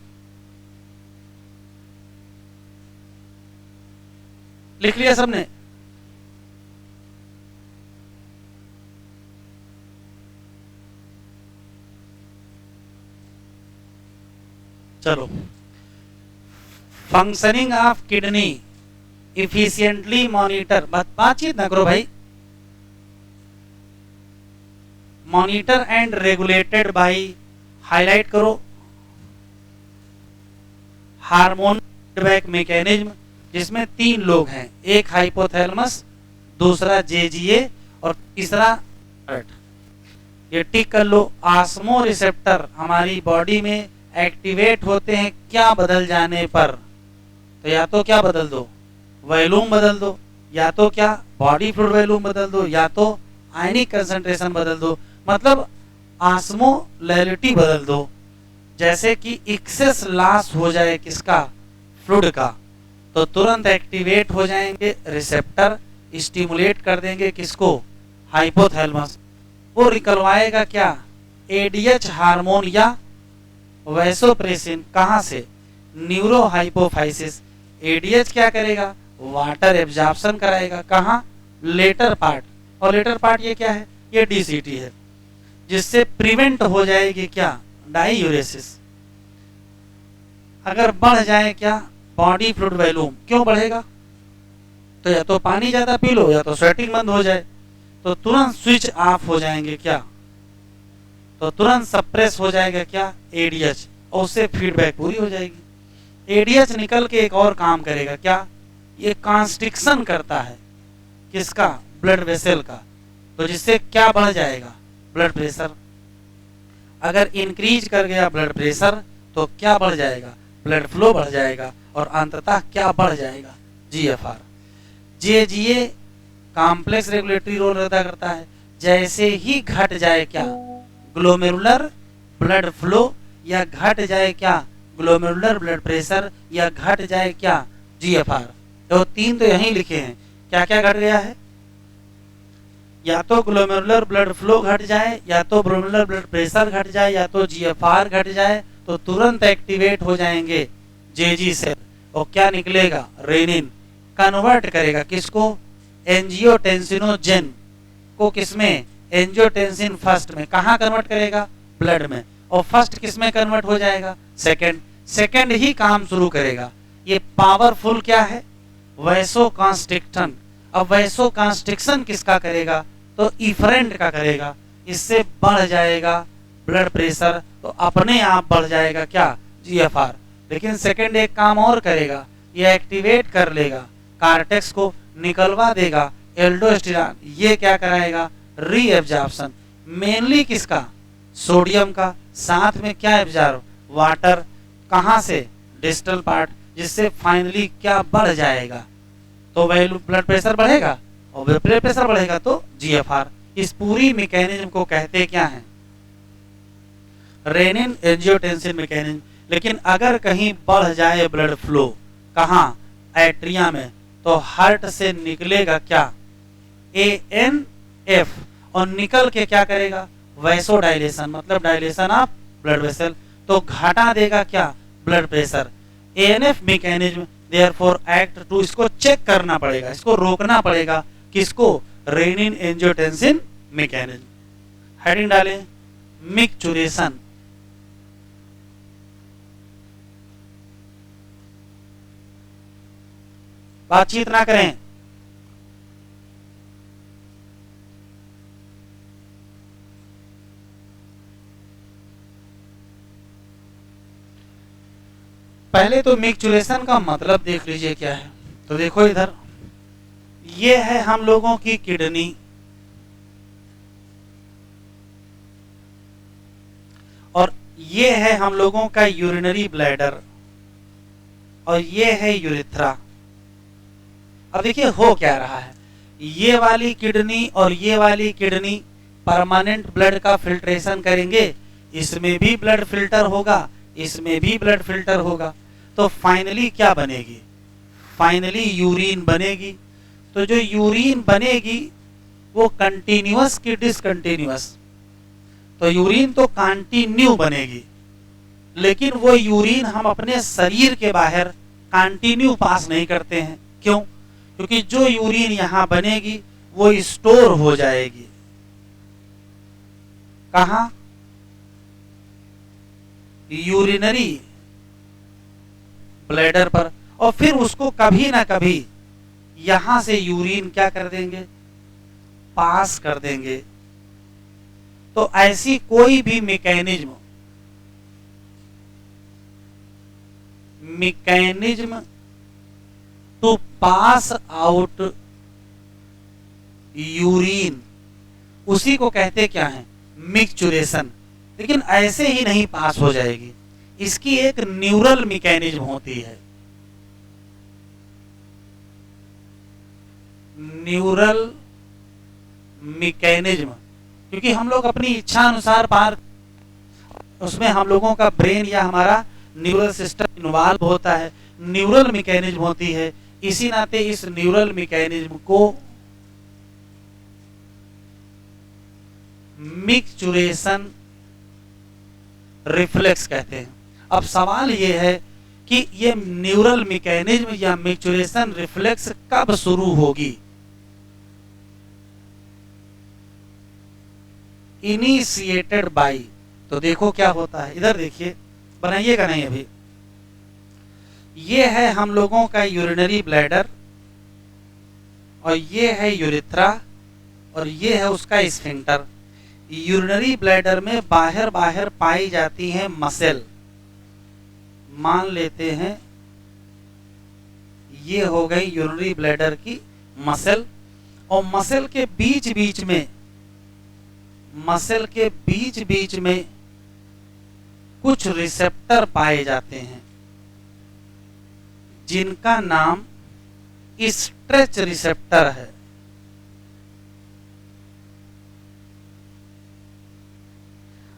लिख लिया सबने? चलो, functioning of kidney efficiently monitor, बातचीत ना करो भाई, monitor and regulated by, highlight करो, हार्मोन फीडबैक मैकेनिज्म, जिसमें 3 लोग हैं, एक हाइपोथैलेमस, दूसरा जेजीए और तीसरा, ये टिक कर लो। आस्मो रिसेप्टर हमारी बॉडी में एक्टिवेट होते हैं क्या बदल जाने पर, तो या तो क्या बदल दो, वॉल्यूम बदल दो, या तो क्या बॉडी फ्लूइड वॉल्यूम बदल दो, या तो आयनिक कंसंट्रेशन बदल दो, मतलब आस्मोलैरिटी बदल दो। जैसे कि एक्सेस लॉस हो जाए किसका, फ्लूइड का, तो तुरंत एक्टिवेट हो जाएंगे रिसेप्टर, स्टिमुलेट कर देंगे किसको, हाइपोथैलेमस, वो निकलवाएगा क्या, एडीएच हार्मोन या वैसोप्रेसिन, कहां से, न्यूरो हाइपोफाइसिस। एडीएच क्या करेगा, वाटर एब्जॉर्प्शन कराएगा, कहां, लेटर पार्ट, और लेटर पार्ट ये क्या है, ये डीसीटी है, जिससे प्रिवेंट हो जाएगी क्या, डाईयूरेसिस। अगर बढ़ जाए क्या, बॉडी फ्लूइड वॉल्यूम, क्यों बढ़ेगा, तो या तो पानी ज्यादा पी लो, या तो स्वेटिंग बंद हो जाए, तो तुरंत स्विच ऑफ हो जाएंगे क्या, तो तुरंत सप्रेस हो जाएगा क्या, एडीएच, और उससे फीडबैक पूरी हो जाएगी। एडीएच निकल के एक और काम करेगा क्या, ये कॉन्स्ट्रिक्शन करता है किसका, ब्लड वेसल का, तो जिससे क्या बढ़ जाएगा, ब्लड प्रेशर। अगर इंक्रीज कर गया ब्लड प्रेशर तो क्या बढ़ जाएगा, ब्लड फ्लो बढ़ जाएगा, और अंततः क्या बढ़ जाएगा, GFR. JGA complex regulatory role अदा करता है, जैसे ही घट जाए क्या, ग्लोमेरुलर ब्लड फ्लो, या घट जाए क्या, ग्लोमेरुलर ब्लड प्रेशर, या घट जाए क्या, जीएफआर। तो 3 तो यहीं लिखे हैं, क्या क्या घट गया है, या तो ग्लोमेरुलर ब्लड फ्लो घट जाए, या तो ग्लोमेरुलर ब्लड प्रेशर घट जाए, या तो जीएफआर घट जाए, तो तुरंत एक्टिवेट हो जाएंगे जेजी सेल, और क्या निकलेगा, रेनिन, कन्वर्ट करेगा किसको, एंजियोटेंसिनोजेन को, किसमें, एंजियोटेंसिन फर्स्ट में, कहां कन्वर्ट करेगा, ब्लड में, और फर्स्ट किसमें कन्वर्ट हो जाएगा, सेकंड ही काम शुरू करेगा। ये पावरफुल क्या है, वैसोकॉन्स्ट्रिक्शन। अब वैसोकॉन्स्ट्रिक्शन किसका करेगा, तो इफरेंट का करेगा, इससे बढ़ जाएगा ब्लड प्रेशर, तो अपने आप बढ़ जाएगा क्या, जीएफआर। लेकिन सेकंड एक काम और करेगा, ये एक्टिवेट कर लेगा कार्टेक्स को, निकलवा देगा एल्डोस्टेरॉन, ये क्या कराएगा, री एब्जॉर्प्शन, मेनली किसका, सोडियम का, साथ में क्या एब्जॉर्ब, वाटर, कहां से, डिस्टल पार्ट, जिससे फाइनली क्या बढ़ जाएगा, तो वैल्यू ब्लड प्रेशर बढ़ेगा, और ब्लड प्रेशर बढ़ेगा तो जीएफआर। इस पूरी मैकेनिज्म को कहते क्या है, रेनिन एंजियोटेंसिन मैकेनिज्म। लेकिन अगर कहीं बढ़ जाए ब्लड फ्लो, कहां, एट्रिया में, तो हार्ट से निकलेगा क्या, एएनएफ, और निकल के क्या करेगा, वैसोडाइलेशन, मतलब डायलेशन ऑफ ब्लड वेसल, तो घटा देगा क्या, blood pressure. ANF mechanism therefore act to, इसको चेक करना पड़ेगा, इसको रोकना पड़ेगा, किसको, रेनिन एंजियोटेंसिन मैकेनिज्म। हेडिंग डालें, मिक्चुरेशन, बातचीत ना करें, पहले तो मिक्चुरेशन का मतलब देख लीजिए क्या है। तो देखो इधर, ये है हम लोगों की किडनी, और ये है हम लोगों का यूरिनरी ब्लैडर, और ये है यूरिथ्रा। अब देखिए हो क्या रहा है, ये वाली किडनी और ये वाली किडनी परमानेंट ब्लड का फिल्ट्रेशन करेंगे, इसमें भी ब्लड फिल्टर होगा, इसमें भी ब्लड फिल्टर होगा, तो फाइनली क्या बनेगी, फाइनली यूरिन बनेगी। तो जो यूरिन बनेगी वो कंटिन्यूअस की डिसकंटिन्यूअस, तो यूरिन तो कंटिन्यू बनेगी, लेकिन वो यूरिन हम अपने शरीर के बाहर कंटिन्यू पास नहीं करते हैं। क्यों, क्योंकि जो यूरिन यहां बनेगी वो स्टोर हो जाएगी, कहां, यूरिनरी ब्लैडर पर, और फिर उसको कभी ना कभी यहां से यूरिन क्या कर देंगे, पास कर देंगे। तो ऐसी कोई भी mechanism to pass out urine, उसी को कहते क्या है, मिक्चुरेशन। लेकिन ऐसे ही नहीं पास हो जाएगी, इसकी एक न्यूरल मैकेनिज्म होती है, न्यूरल मैकेनिज्म। क्योंकि हम लोग अपनी इच्छा अनुसार पार, उसमें हम लोगों का ब्रेन या हमारा न्यूरल सिस्टम इन्वॉल्व होता है, न्यूरल मैकेनिज्म होती है। इसी नाते इस न्यूरल मैकेनिज्म को मिक्चुरेशन रिफ्लेक्स कहते हैं। अब सवाल यह है कि ये न्यूरल मैकेनिज्म या मिक्चुरेशन रिफ्लेक्स कब शुरू होगी। इनिशिएटेड बाय, तो देखो क्या होता है, इधर देखिए, बनाइएगा नहीं अभी। ये है हम लोगों का यूरिनरी ब्लैडर, और ये है यूरिथ्रा, और ये है उसका स्फिंक्टर। यूरिनरी ब्लैडर में बाहर बाहर पाई जाती है मसल, मान लेते हैं ये हो गई यूरिनरी ब्लैडर की मसल, और मसल के बीच बीच में कुछ रिसेप्टर पाए जाते हैं, जिनका नाम स्ट्रेच रिसेप्टर है।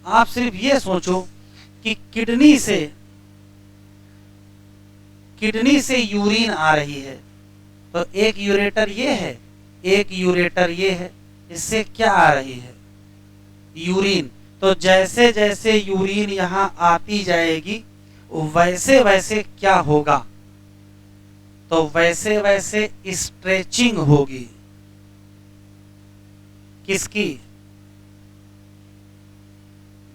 आप सिर्फ ये सोचो कि किडनी से यूरिन आ रही है, तो एक यूरेटर ये है, एक यूरेटर ये है, इससे क्या आ रही है, यूरिन। तो जैसे जैसे यूरिन यहां आती जाएगी वैसे वैसे क्या होगा, तो वैसे वैसे स्ट्रेचिंग होगी, किसकी,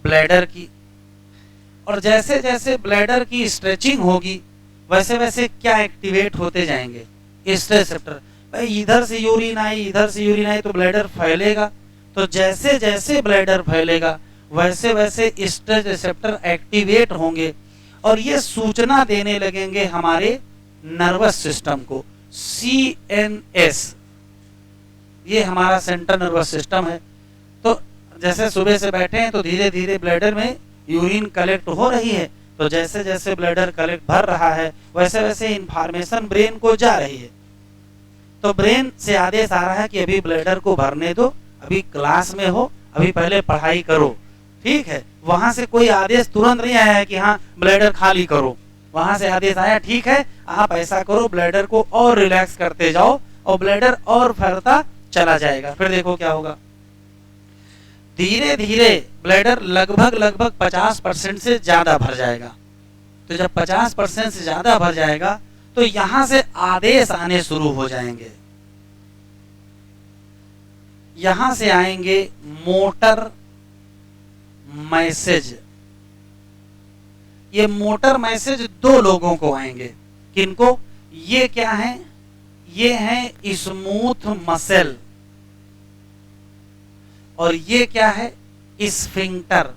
ब्लैडर की। और जैसे जैसे ब्लैडर की स्ट्रेचिंग होगी वैसे वैसे क्या एक्टिवेट होते जाएंगे, स्ट्रेच रिसेप्टर। भाई इधर से यूरिन आई तो ब्लैडर फैलेगा, तो जैसे जैसे ब्लैडर फैलेगा वैसे वैसे स्ट्रेच रिसेप्टर एक्टिवेट होंगे, और ये सूचना देने लगेंगे हमारे नर्वस सिस्टम को। CNS, ये हमारा सेंट्रल नर्वस सिस्टम है। तो जैसे सुबह से बैठे हैं तो धीरे धीरे ब्लैडर में यूरिन कलेक्ट हो रही है, तो जैसे जैसे ब्लैडर कलेक्ट भर रहा है वैसे वैसे इंफॉर्मेशन ब्रेन को जा रही है। तो ब्रेन से आदेश आ रहा है कि अभी ब्लैडर को भरने दो, अभी क्लास में हो, अभी पहले पढ़ाई करो, ठीक है। वहां से कोई आदेश तुरंत नहीं आया है कि हाँ ब्लैडर खाली करो, वहां से आदेश आया ठीक है आप ऐसा करो, ब्लैडर को और रिलैक्स करते जाओ, और ब्लैडर और फैलता चला जाएगा। फिर देखो क्या होगा, धीरे धीरे ब्लैडर लगभग 50% से ज्यादा भर जाएगा। तो जब 50% से ज्यादा भर जाएगा तो यहां से आदेश आने शुरू हो जाएंगे, यहां से आएंगे मोटर मैसेज। ये मोटर मैसेज दो लोगों को आएंगे, किनको, ये क्या है, ये है स्मूथ मसल, और ये क्या है, स्फिंक्टर।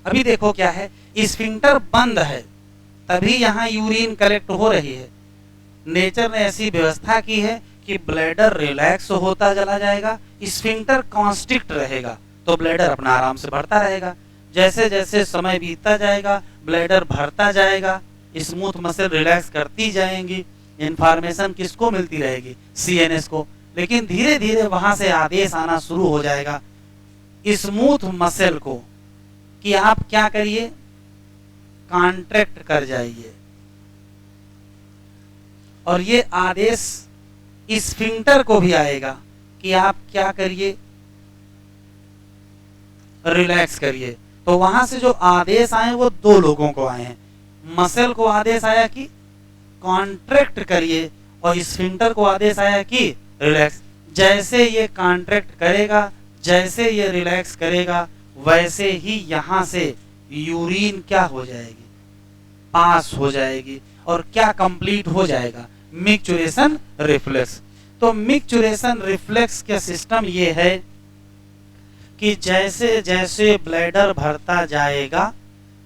अभी देखो क्या है, स्फिंक्टर बंद है तभी यहां यूरिन कलेक्ट हो रही है। नेचर ने ऐसी व्यवस्था की है कि ब्लैडर रिलैक्स होता चला जाएगा, स्फिंक्टर कॉन्स्ट्रिक्ट रहेगा, तो ब्लैडर अपना आराम से भरता रहेगा। जैसे जैसे समय बीतता जाएगा ब्लैडर भरता जाएगा, स्मूथ मसल रिलैक्स करती जाएंगी, इंफॉर्मेशन किसको मिलती रहेगी, CNS को। लेकिन धीरे धीरे वहां से आदेश आना शुरू हो जाएगा स्मूथ मसल को कि आप क्या करिए, कॉन्ट्रैक्ट कर जाइए, और ये आदेश स्फिंक्टर को भी आएगा कि आप क्या करिए, रिलैक्स करिए। तो वहां से जो आदेश आए वो दो लोगों को आए हैं, मसल को आदेश आया कि कॉन्ट्रैक्ट करिए, और स्फिंक्टर को आदेश आया कि रिलैक्स। जैसे ये कॉन्ट्रैक्ट करेगा, जैसे ये रिलैक्स करेगा, वैसे ही यहां से यूरिन क्या हो जाएगी, पास हो जाएगी और क्या कंप्लीट हो जाएगा, मिक्चुरेशन रिफ्लेक्स। तो मिक्चुरेशन रिफ्लेक्स का सिस्टम ये है कि जैसे जैसे ब्लैडर भरता जाएगा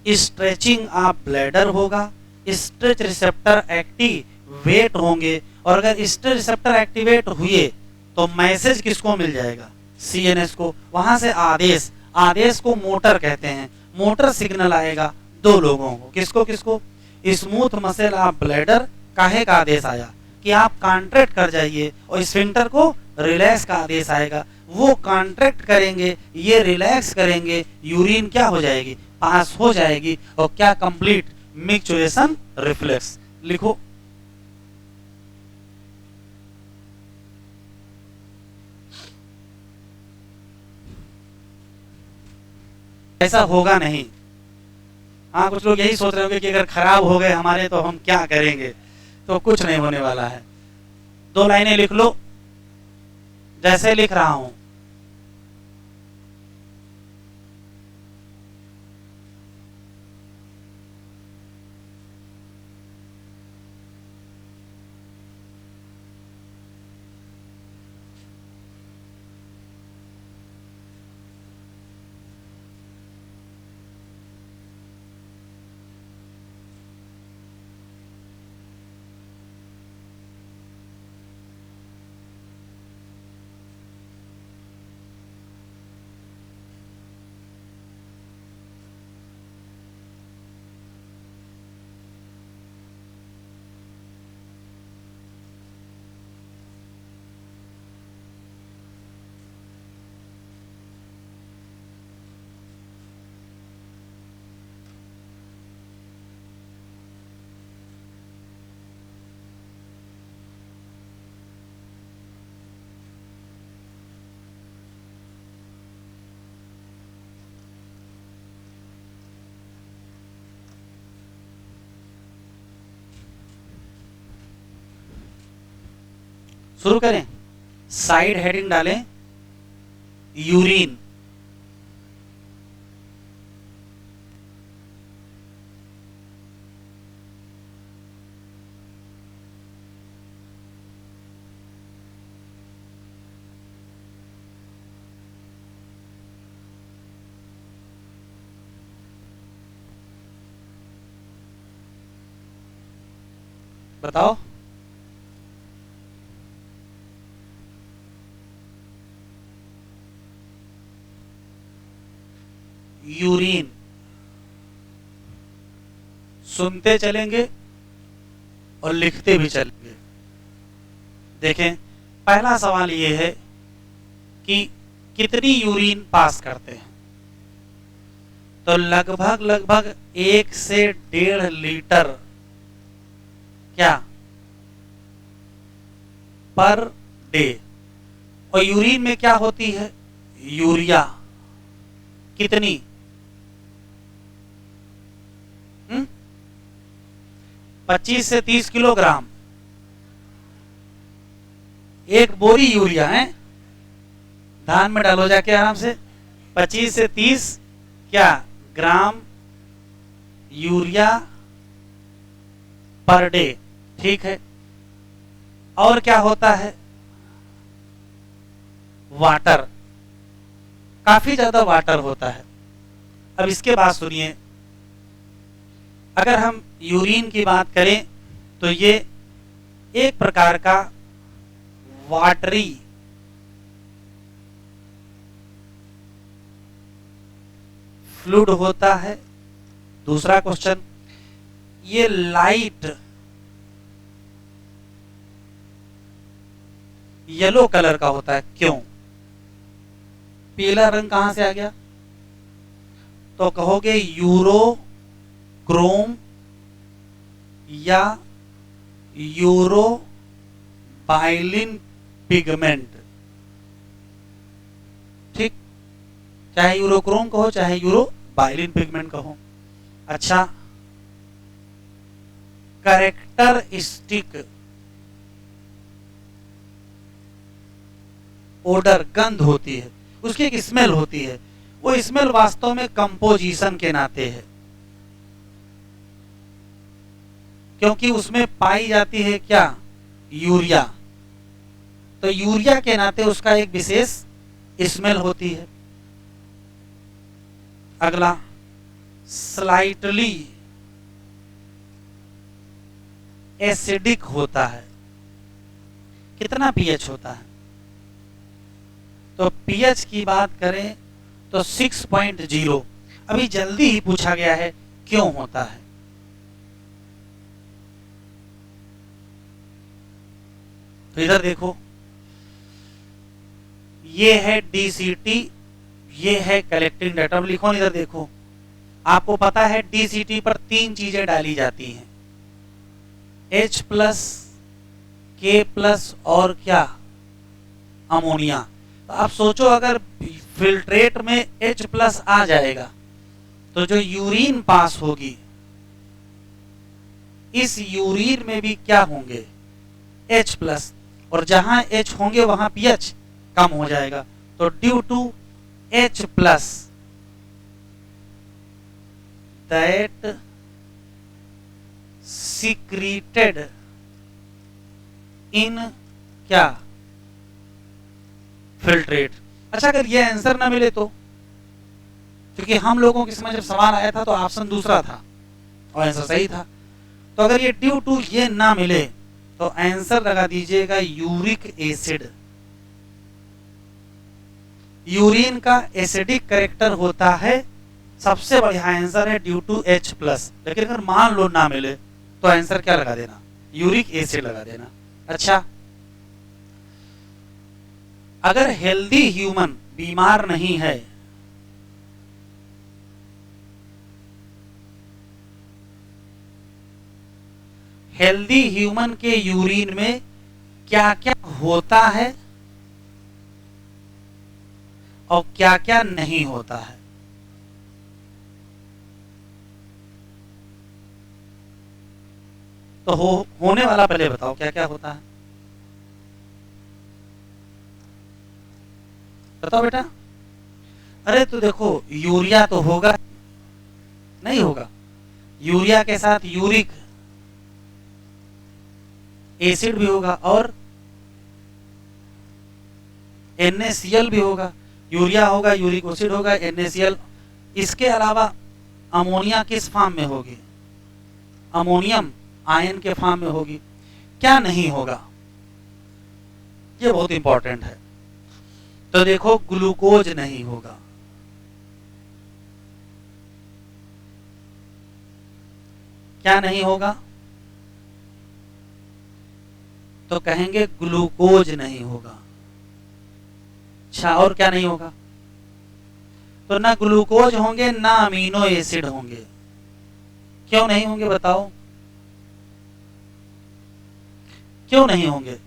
स्ट्रेचिंग ऑफ ब्लैडर होगा, स्ट्रेच रिसेप्टर एक्टिवेट होंगे, और अगर स्ट्रेच रिसेप्टर एक्टिवेट हुए तो मैसेज किसको मिल जाएगा, सीएनएस को। वहां से आदेश, आदेश को मोटर कहते हैं, मोटर सिग्नल आएगा दो लोगों को, किसको किसको, स्मूथ मसल ऑफ ब्लैडर काहे का आदेश आया कि आप कॉन्ट्रैक्ट कर जाइए, और स्फिंक्टर को रिलैक्स का आदेश आएगा, वो कॉन्ट्रैक्ट करेंगे, ये रिलैक्स करेंगे, यूरिन क्या हो जाएगी, पास हो जाएगी, और क्या कंप्लीट, मिक्चुरेशन रिफ्लेक्स। लिखो ऐसा होगा नहीं। हाँ, कुछ लोग यही सोच रहे होंगे कि अगर खराब हो गए हमारे तो हम क्या करेंगे, तो कुछ नहीं होने वाला है। 2 लाइनें लिख लो जैसे लिख रहा हूं। शुरू करें, साइड हेडिंग डालें यूरिन। बताओ यूरिन, सुनते चलेंगे और लिखते भी चलेंगे। देखें, पहला सवाल यह है कि कितनी यूरिन पास करते हैं, तो लगभग लगभग 1 से 1.5 लीटर क्या पर डे। और यूरिन में क्या होती है, यूरिया कितनी, 25 से 30 किलोग्राम, एक बोरी यूरिया है, धान में डालो जाके आराम से। 25 से 30 क्या ग्राम यूरिया पर डे, ठीक है। और क्या होता है, वाटर, काफी ज्यादा वाटर होता है। अब इसके बाद सुनिए, अगर हम यूरिन की बात करें तो ये एक प्रकार का वाटरी फ्लूइड होता है। दूसरा क्वेश्चन, ये लाइट येलो कलर का होता है, क्यों, पीला रंग कहां से आ गया, तो कहोगे यूरो क्रोम या यूरो बाइलिन पिगमेंट, ठीक, चाहे यूरोक्रोम कहो चाहे यूरो बाइलिन पिगमेंट कहो। अच्छा, कैरेक्टरिस्टिक ओडर, गंध होती है, उसकी एक स्मेल होती है, वो स्मेल वास्तव में कंपोजिशन के नाते है। क्योंकि उसमें पाई जाती है क्या, यूरिया। तो यूरिया के नाते उसका एक विशेष स्मेल होती है। अगला, स्लाइटली एसिडिक होता है। कितना पीएच होता है? तो पीएच की बात करें तो 6.0। अभी जल्दी ही पूछा गया है क्यों होता है। तो इधर देखो, ये है डीसीटी, ये है कलेक्टिंग डाटा। लिखो इधर देखो, आपको पता है डीसीटी पर 3 चीजें डाली जाती हैं, H+, K+ और क्या, अमोनिया। तो आप सोचो अगर फिल्ट्रेट में H+ आ जाएगा तो जो यूरिन पास होगी, इस यूरिन में भी क्या होंगे, H+, और जहां H होंगे वहां पीएच कम हो जाएगा। तो due to H+ that secreted in क्या, फिल्ट्रेट। अच्छा, अगर ये आंसर ना मिले तो, क्योंकि हम लोगों के समय जब सवाल आया था तो ऑप्शन दूसरा था और आंसर सही था। तो अगर ये ड्यू टू ये ना मिले तो आंसर लगा दीजिएगा यूरिक एसिड। यूरिन का एसिडिक कैरेक्टर होता है, सबसे बढ़िया आंसर है ड्यू टू H+। लेकिन अगर मान लो ना मिले तो आंसर क्या लगा देना, यूरिक एसिड लगा देना। अच्छा, अगर हेल्दी ह्यूमन बीमार नहीं है, हेल्दी ह्यूमन के यूरिन में क्या क्या होता है और क्या क्या नहीं होता है। तो होने वाला पहले बताओ क्या क्या होता है, बताओ बेटा। अरे तो देखो, यूरिया तो होगा, नहीं होगा, यूरिया के साथ यूरिक एसिड भी होगा और NaCl भी होगा। यूरिया होगा, यूरिक एसिड होगा, NaCl। इसके अलावा अमोनिया किस फॉर्म में होगी, अमोनियम आयन के फॉर्म में होगी। क्या नहीं होगा, ये बहुत इंपॉर्टेंट है। तो देखो, ग्लूकोज नहीं होगा, क्या नहीं होगा, तो कहेंगे ग्लूकोज नहीं होगा। अच्छा, और क्या नहीं होगा, तो ना ग्लूकोज होंगे ना अमीनो एसिड होंगे। क्यों नहीं होंगे बताओ, क्यों नहीं होंगे?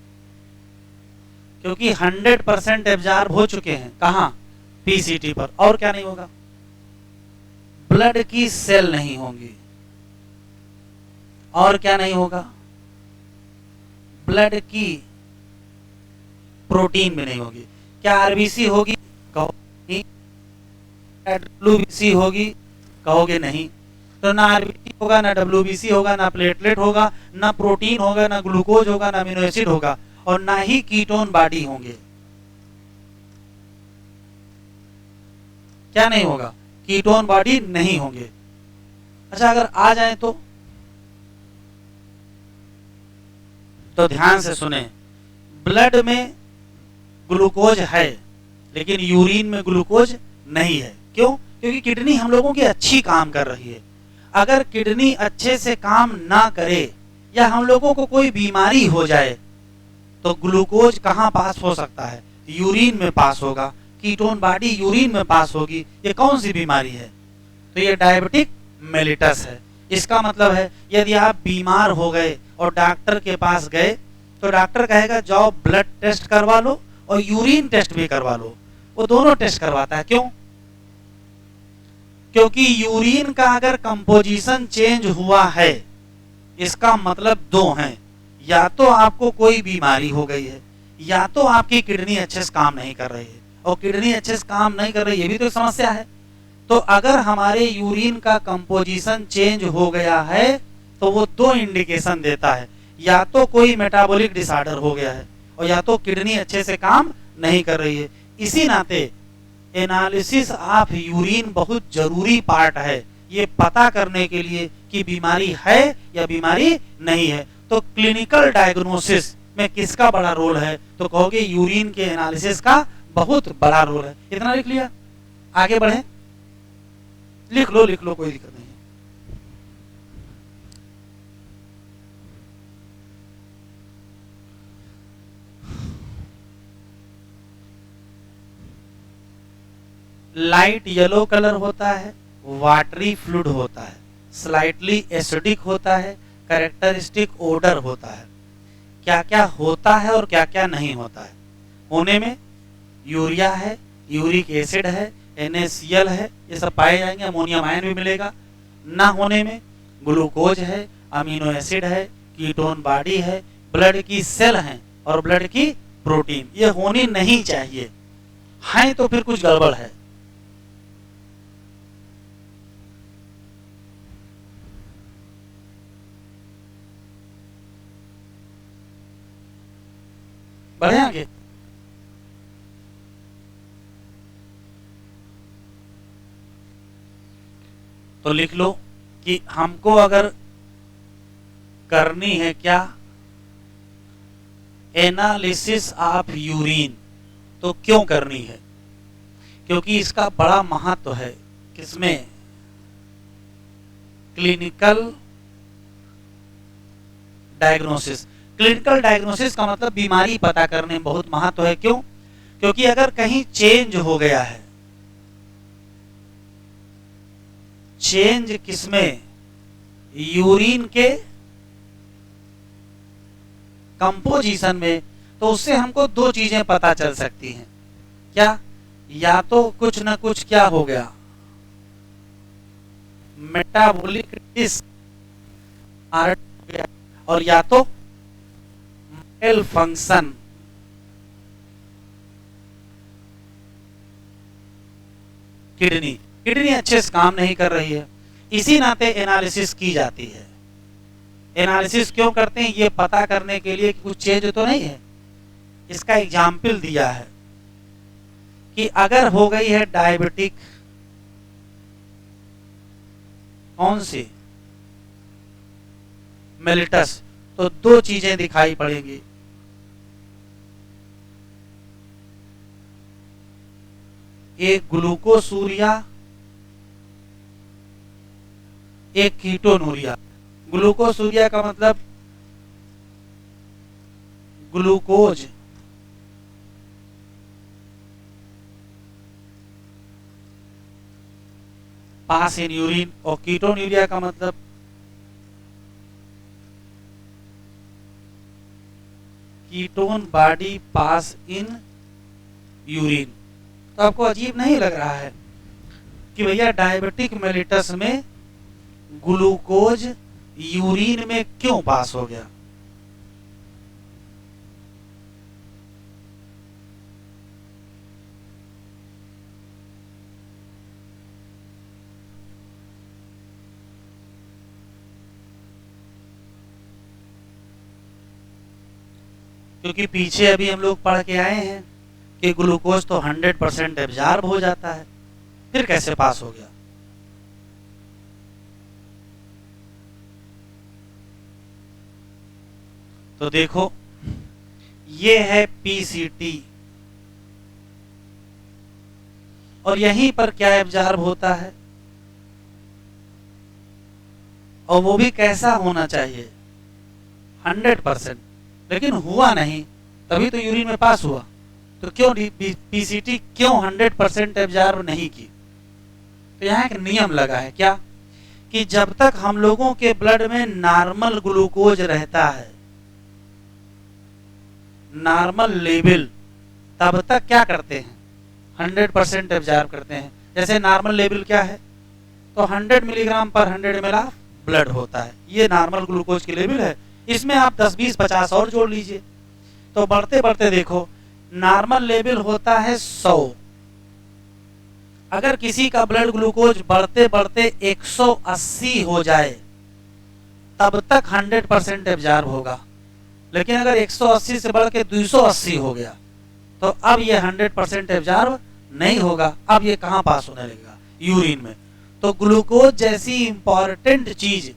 क्योंकि 100% एब्जॉर्ब हो चुके हैं, कहां, पीसीटी पर। और क्या नहीं होगा, ब्लड की सेल नहीं होंगी। और क्या नहीं होगा, ब्लड की प्रोटीन भी नहीं होगी। क्या आरबीसी होगी, कहो नहीं। डब्ल्यूबीसी होगी, कहोगे नहीं। तो ना आरबीसी होगा, ना डब्ल्यूबीसी होगा, ना प्लेटलेट होगा, ना प्रोटीन होगा, ना ग्लूकोज होगा, ना अमीनो एसिड होगा, और ना ही कीटोन बॉडी होंगे। क्या नहीं होगा, कीटोन बॉडी नहीं होंगे। अच्छा, अगर आ जाए तो ध्यान से सुने, ब्लड में ग्लूकोज है लेकिन यूरिन में ग्लूकोज नहीं है। क्यों? क्योंकि किडनी हम लोगों की अच्छी काम कर रही है। अगर किडनी अच्छे से काम ना करे या हम लोगों को कोई बीमारी हो जाए तो ग्लूकोज कहां पास हो सकता है, यूरिन में पास होगा। कीटोन बॉडी यूरिन में पास होगी। ये कौन सी बीमारी है? तो ये डायबिटिक मेलिटस है। इसका मतलब है यदि आप बीमार हो गए और डॉक्टर के पास गए तो डॉक्टर कहेगा जाओ ब्लड टेस्ट करवा लो और यूरिन टेस्ट भी करवा लो। वो दोनों टेस्ट करवाता है। क्यों? क्योंकि यूरिन का अगर कंपोजिशन चेंज हुआ है इसका मतलब दो हैं, या तो आपको कोई बीमारी हो गई है या तो आपकी किडनी अच्छे से काम नहीं कर रही है। और किडनी अच्छे से काम नहीं कर रही, ये भी तो समस्या है। तो अगर हमारे यूरिन का कंपोजिशन चेंज हो गया है तो वो दो इंडिकेशन देता है, या तो कोई मेटाबॉलिक डिसऑर्डर हो गया है और या तो किडनी अच्छे से काम नहीं कर रही है। इसी नाते एनालिसिस ऑफ यूरिन बहुत जरूरी पार्ट है ये पता करने के लिए कि बीमारी है या बीमारी नहीं है। तो क्लिनिकल डायग्नोसिस में किसका बड़ा रोल है, तो कहोगे यूरिन के एनालिसिस का बहुत बड़ा रोल है। इतना लिख लिया, आगे बढ़े, लिख लो कोई दिक्कत नहीं है। लाइट येलो कलर होता है, वाटरी फ्लूइड होता है, स्लाइटली एसिडिक होता है, कैरेक्टरिस्टिक ओडर होता है। क्या क्या होता है और क्या क्या नहीं होता है? होने में यूरिया है, यूरिक एसिड है, NaCl है, ये सब पाए जाएंगे, अमोनियम आयन भी मिलेगा। ना होने में ग्लूकोज है, अमीनो एसिड है, कीटोन बॉडी है, ब्लड की सेल है और ब्लड की प्रोटीन। ये होनी नहीं चाहिए, है तो फिर कुछ गड़बड़ है। बढ़े आगे। तो लिख लो कि हमको अगर करनी है क्या, एनालिसिस ऑफ यूरिन, तो क्यों करनी है? क्योंकि इसका बड़ा महत्व है किसमें, क्लिनिकल डायग्नोसिस। क्लिनिकल डायग्नोसिस का मतलब बीमारी पता करने में बहुत महत्व है। क्यों? क्योंकि अगर कहीं चेंज हो गया है, चेंज किसमें, यूरिन के कंपोजिशन में, तो उससे हमको दो चीजें पता चल सकती हैं। क्या? या तो कुछ ना कुछ क्या हो गया, मेटाबॉलिक डिसऑर्डर हो गया, और या तो मेल फंक्शन, किडनी अच्छे से काम नहीं कर रही है। इसी नाते एनालिसिस की जाती है। एनालिसिस क्यों करते हैं? ये पता करने के लिए कि कुछ चेंज तो नहीं है। इसका एग्जाम्पल दिया है कि अगर हो गई है डायबिटिक, कौन सी, मेलिटस, तो दो चीजें दिखाई पड़ेंगी। एक ग्लूकोसूरिया, एक कीटोनूरिया। ग्लूकोसूरिया का मतलब ग्लूकोज पास इन यूरिन, और कीटोनूरिया का मतलब ketone body pass in urine. तो आपको अजीब नहीं लग रहा है कि भैया डायबिटिक मेलिटस में ग्लूकोज यूरिन में क्यों पास हो गया? क्योंकि पीछे अभी हम लोग पढ़ के आए हैं कि ग्लूकोज तो 100% एब्जॉर्ब हो जाता है, फिर कैसे पास हो गया? तो देखो, ये है PCT, और यहीं पर क्या एब्जॉर्ब होता है, और वो भी कैसा होना चाहिए, 100%। लेकिन हुआ नहीं, तभी तो यूरिन में पास हुआ। तो क्यों PCT क्यों 100% एब्जॉर्ब नहीं की? तो यहाँ एक नियम लगा है, क्या, कि जब तक हम लोगों के ब्लड में नॉर्मल ग्लूकोज रहता है, नॉर्मल लेवल, तब तक क्या करते हैं, 100% एब्जॉर्ब करते हैं। जैसे नॉर्मल लेवल क्या है, तो 100 मिलीग्राम पर 100 ml ऑफ ब्लड होता है, ये नॉर्मल ग्लूकोज की लेवल है। इसमें आप 10, 20, 50 और जोड़ लीजिए, तो बढ़ते बढ़ते देखो नॉर्मल लेवल होता है 100। अगर किसी का ब्लड ग्लूकोज बढ़ते बढ़ते 180 हो जाए, तब तक 100% एब्जॉर्ब होगा। लेकिन अगर 180 से बढ़ के 280 हो गया तो अब ये 100% एब्जॉर्ब नहीं होगा। अब ये कहाँ पास होने लगेगा? यूरिन में। तो ग्लूकोज जैसी इंपॉर्टेंट चीज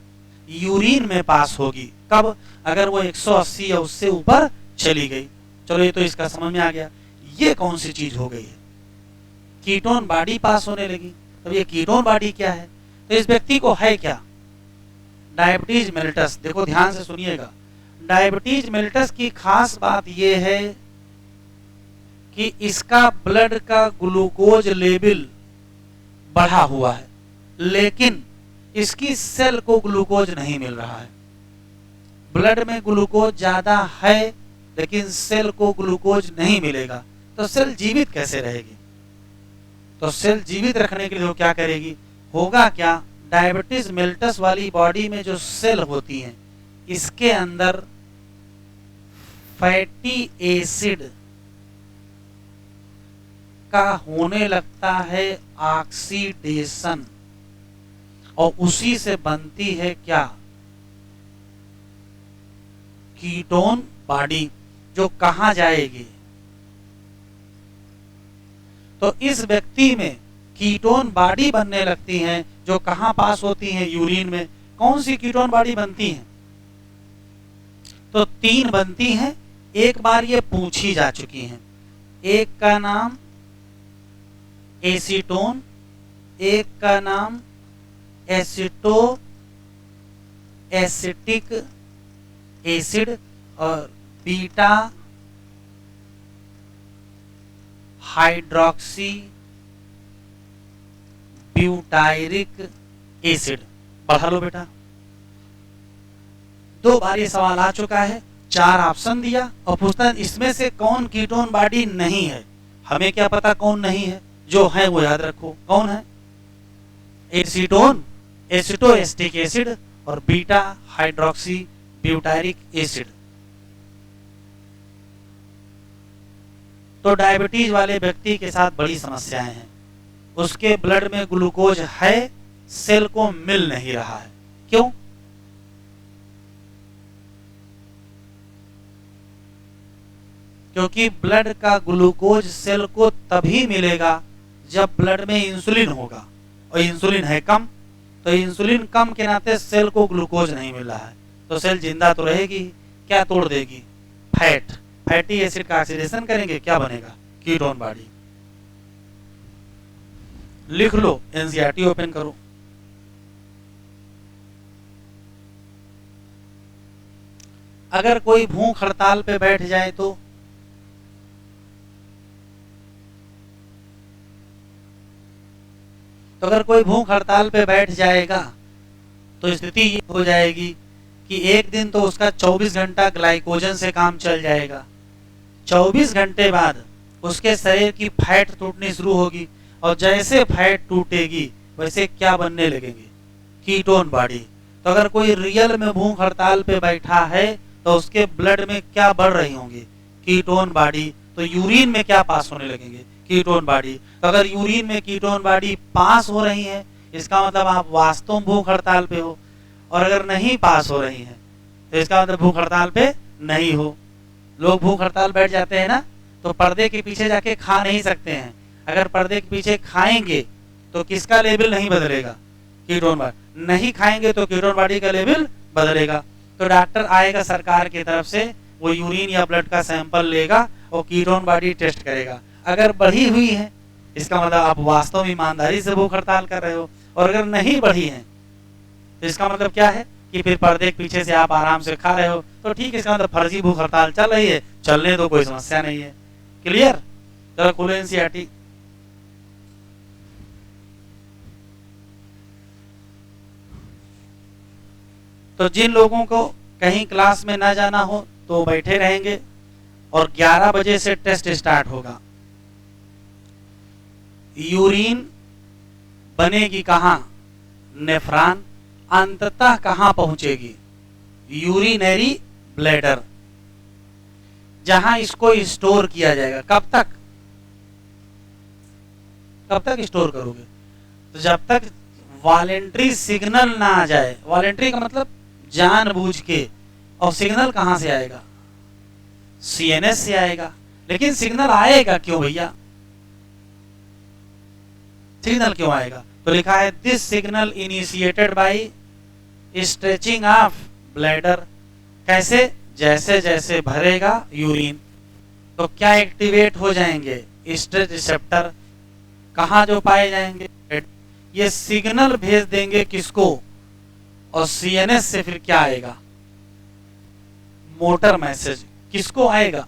यूरिन में पास होगी। कब? अगर वो 180 या उससे ऊपर चली गई। चलो ये तो इसका समझ में आ गया। ये कौन सी चीज हो गई है? कीटोन बॉडी पास होने लगी। तो ये कीटोन बॉडी क्या है? तो इस व्यक्ति को है क्या? Diabetes mellitus. देखो ध्यान से सुनिएगा, डायबिटीज मेलिटस की खास बात यह है कि इसका ब्लड का ग्लूकोज लेवल बढ़ा हुआ है, लेकिन इसकी सेल को ग्लूकोज नहीं मिल रहा है। ब्लड में ग्लूकोज ज्यादा है लेकिन सेल को ग्लूकोज नहीं मिलेगा, तो सेल जीवित कैसे रहेगी? तो सेल जीवित रखने के लिए वो क्या करेगी? होगा क्या? डायबिटीज मेलिटस वाली बॉडी में जो सेल होती हैं, इसके अंदर फैटी एसिड का होने लगता है ऑक्सीडेशन, और उसी से बनती है क्या? कीटोन बॉडी, जो कहां जाएगी? तो इस व्यक्ति में कीटोन बॉडी बनने लगती हैं, जो कहां पास होती हैं? यूरिन में। कौन सी कीटोन बॉडी बनती हैं? तो 3 बनती हैं। एक बार ये पूछी जा चुकी हैं। एक का नाम एसीटोन, एक का नाम एसिटो एसिटिक एसिड, और बीटा हाइड्रोक्सी ब्यूटायरिक एसिड। बढ़ा लो बेटा। 2 बार ये सवाल आ चुका है, 4 ऑप्शन दिया और पूछता है इसमें से कौन कीटोन बॉडी नहीं है। हमें क्या पता कौन नहीं है? जो है वो याद रखो। कौन है? एसीटोन, एसिटो एसिटिक एसिड और बीटा हाइड्रोक्सी ब्यूटायरिक एसिड। तो डायबिटीज वाले व्यक्ति के साथ बड़ी समस्याएं हैं। उसके ब्लड में ग्लूकोज है, सेल को मिल नहीं रहा है। क्यों? क्योंकि ब्लड का ग्लूकोज सेल को तभी मिलेगा जब ब्लड में इंसुलिन होगा, और इंसुलिन है कम। तो इंसुलिन कम के नाते सेल को ग्लूकोज नहीं मिल रहा है, तो सेल जिंदा तो रहेगी, क्या तोड़ देगी? फैट। फैटी एसिड का ऑक्सीडेशन करेंगे, क्या बनेगा? Ketone body. लिख लो, एनसीईआरटी ओपन करो। अगर कोई भूख हड़ताल पे बैठ जाए तो अगर कोई भूख हड़ताल पे बैठ जाएगा तो स्थिति ये हो जाएगी कि एक दिन तो उसका 24 घंटा ग्लाइकोजन से काम चल जाएगा। 24 घंटे बाद उसके शरीर की फैट टूटनी शुरू होगी, और जैसे फैट टूटेगी वैसे क्या बनने लगेंगे? Ketone body. तो अगर कोई रियल में भूख हड़ताल पे बैठा है तो उसके ब्लड में क्या बढ़ रही होंगी? Ketone body. तो यूरिन में क्या पास होने लगेंगे? Ketone body. तो अगर यूरिन में कीटोन बॉडी पास हो रही है, इसका मतलब आप वास्तव में भूख हड़ताल पे हो। और अगर नहीं पास हो रही है तो इसका मतलब भूख हड़ताल पे नहीं हो। लोग भूख हड़ताल बैठ जाते हैं ना, तो पर्दे के पीछे जाके खा नहीं सकते हैं। अगर पर्दे के पीछे खाएंगे तो किसका लेवल नहीं बदलेगा? Ketone body. नहीं खाएंगे तो कीटोन बॉडी का लेवल बदलेगा। तो डॉक्टर आएगा सरकार की तरफ से, वो यूरिन या ब्लड का सैंपल लेगा और कीटोन बॉडी टेस्ट करेगा। अगर बढ़ी हुई है इसका मतलब आप वास्तव में ईमानदारी से भूख हड़ताल कर रहे हो, और अगर नहीं बढ़ी है तो इसका मतलब क्या है कि फिर पर्दे के पीछे से आप आराम से खा रहे हो, तो ठीक है, इसका मतलब फर्जी भूख हड़ताल चल रही है, चलने दो, कोई समस्या नहीं है। क्लियर? चलो खोलो एनसीईआरटी। तो जिन लोगों को कहीं क्लास में ना जाना हो तो बैठे रहेंगे, और 11 बजे से टेस्ट स्टार्ट होगा। यूरिन बनेगी कहां? नेफ्रॉन। अंततः कहां पहुंचेगी? यूरिनरी ब्लैडर, जहां इसको स्टोर किया जाएगा। कब तक? कब तक स्टोर करोगे? तो जब तक वॉलेंट्री सिग्नल ना आ जाए। वॉलेंट्री का मतलब जानबूझ के। और सिग्नल कहां से आएगा? CNS से आएगा। लेकिन सिग्नल आएगा क्यों भैया? सिग्नल क्यों आएगा? तो लिखा है this signal initiated by stretching of bladder. कैसे? जैसे जैसे भरेगा यूरिन तो क्या एक्टिवेट हो जाएंगे? Stretch receptor. कहाँ जो पाए जाएंगे? ये सिग्नल भेज देंगे किसको? और CNS से फिर क्या आएगा? Motor message. किसको आएगा?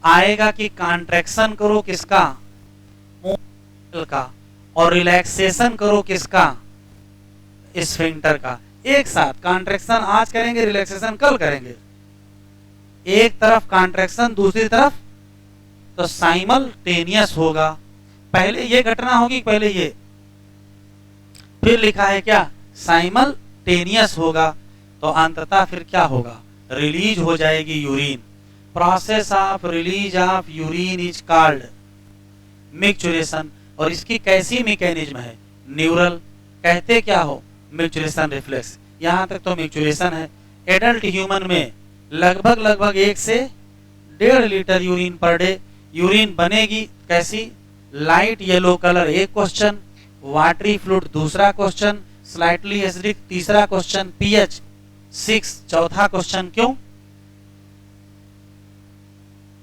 आएगा कि कॉन्ट्रैक्शन करो किसका? मोटर का। और रिलैक्सेशन करो किसका? स्फिंक्टर का। एक साथ कॉन्ट्रैक्शन आज करेंगे, रिलैक्सेशन कल करेंगे। एक तरफ कॉन्ट्रैक्शन, दूसरी तरफ, तो साइमल्टेनियस होगा। पहले ये घटना होगी, पहले ये, फिर लिखा है क्या? साइमल्टेनियस होगा। तो अंततः फिर क्या होगा? रिलीज हो जाएगी urine. Process of release of urine is called micturition. और इसकी कैसी मैकेनिज्म है? न्यूरल। कहते क्या हो? Micturition reflex. यहां तक तो मिक्चुरेशन है। एडल्ट ह्यूमन में लगभग 1 से 1.5 litre urine per day urine बनेगी। कैसी? लाइट येलो कलर एक क्वेश्चन, वाटरी फ्लूइड दूसरा क्वेश्चन, स्लाइटली एसिडिक तीसरा क्वेश्चन, pH 6 चौथा क्वेश्चन। क्यों?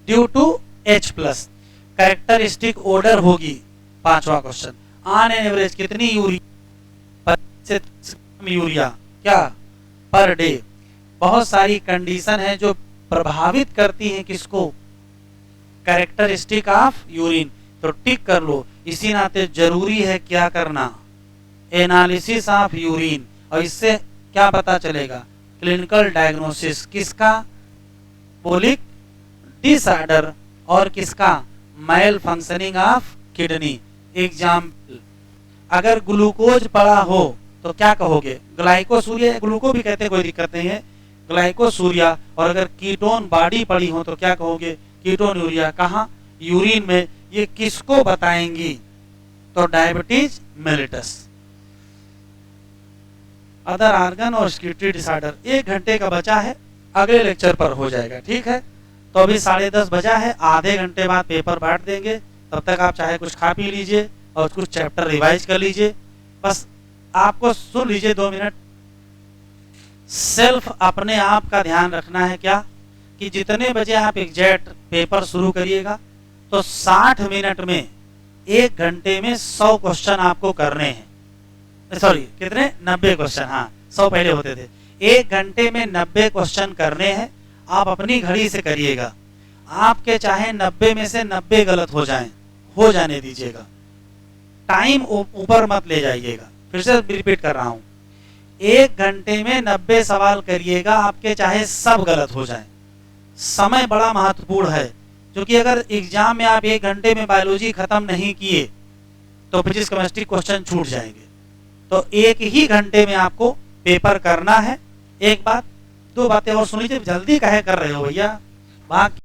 Due to H+। Characteristic odour होगी पांचवा क्वेश्चन। ऑन एन एवरेज कितनी यूरिया क्या पर डे? बहुत सारी कंडीशन है जो प्रभावित करती हैं किसको? Characteristic of urine. तो टिक कर लो। इसी नाते जरूरी है क्या करना? Analysis of urine. और इससे क्या पता चलेगा? क्लिनिकल डायग्नोसिस किसका? पोलिक डिसऑर्डर। और किसका? मैल फंक्शनिंग ऑफ किडनी। एग्जाम्पल, अगर ग्लूकोज पड़ा हो तो क्या कहोगे? ग्लाइकोसूरिया। ग्लूको भी कहते हैं, कोई दिक्कत नहीं है, ग्लाइकोसूरिया। और अगर कीटोन बॉडी पड़ी हो तो क्या कहोगे? Ketone urea. कहाँ? यूरिन में। ये किसको बताएंगी? तो डायबिटीज मेलिटस। अदर ऑर्गन और स्क्यूटरी डिसऑर्डर। 1 घंटे का बचा है, अगले लेक्चर पर हो जाएगा। ठीक है, तो अभी 10:30 बजा है, आधे घंटे बाद पेपर बांट देंगे। तब तक आप चाहे कुछ खा पी लीजिए और कुछ चैप्टर रिवाइज कर लीजिए। बस आपको सुन लीजिए 2 मिनट। सेल्फ अपने आप का ध्यान रखना है क्या? कि जितने बजे आप एग्जैक्ट पेपर शुरू करिएगा तो 60 मिनट में 1 घंटे में 100 क्वेश्चन आपको करने हैं। सॉरी कितने? 90 क्वेश्चन। हाँ, 100 पहले होते थे। 1 घंटे में 90 क्वेश्चन करने हैं। आप अपनी घड़ी से करिएगा। आपके चाहे 90 में से 90 गलत हो जाएं, हो जाने दीजिएगा। टाइम ऊपर मत ले जाइएगा। फिर से रिपीट कर रहा हूं, 1 घंटे में 90 सवाल करिएगा, आपके चाहे सब गलत हो जाएं। समय बड़ा महत्वपूर्ण है, क्योंकि अगर एग्जाम में आप 1 घंटे में बायोलॉजी खत्म नहीं किए तो फिजिक्स केमिस्ट्री क्वेश्चन छूट जाएंगे। तो 1 ही घंटे में आपको पेपर करना है। एक बात, 2 बातें और सुन लीजिए। जल्दी काहे कर रहे हो भैया? बाकी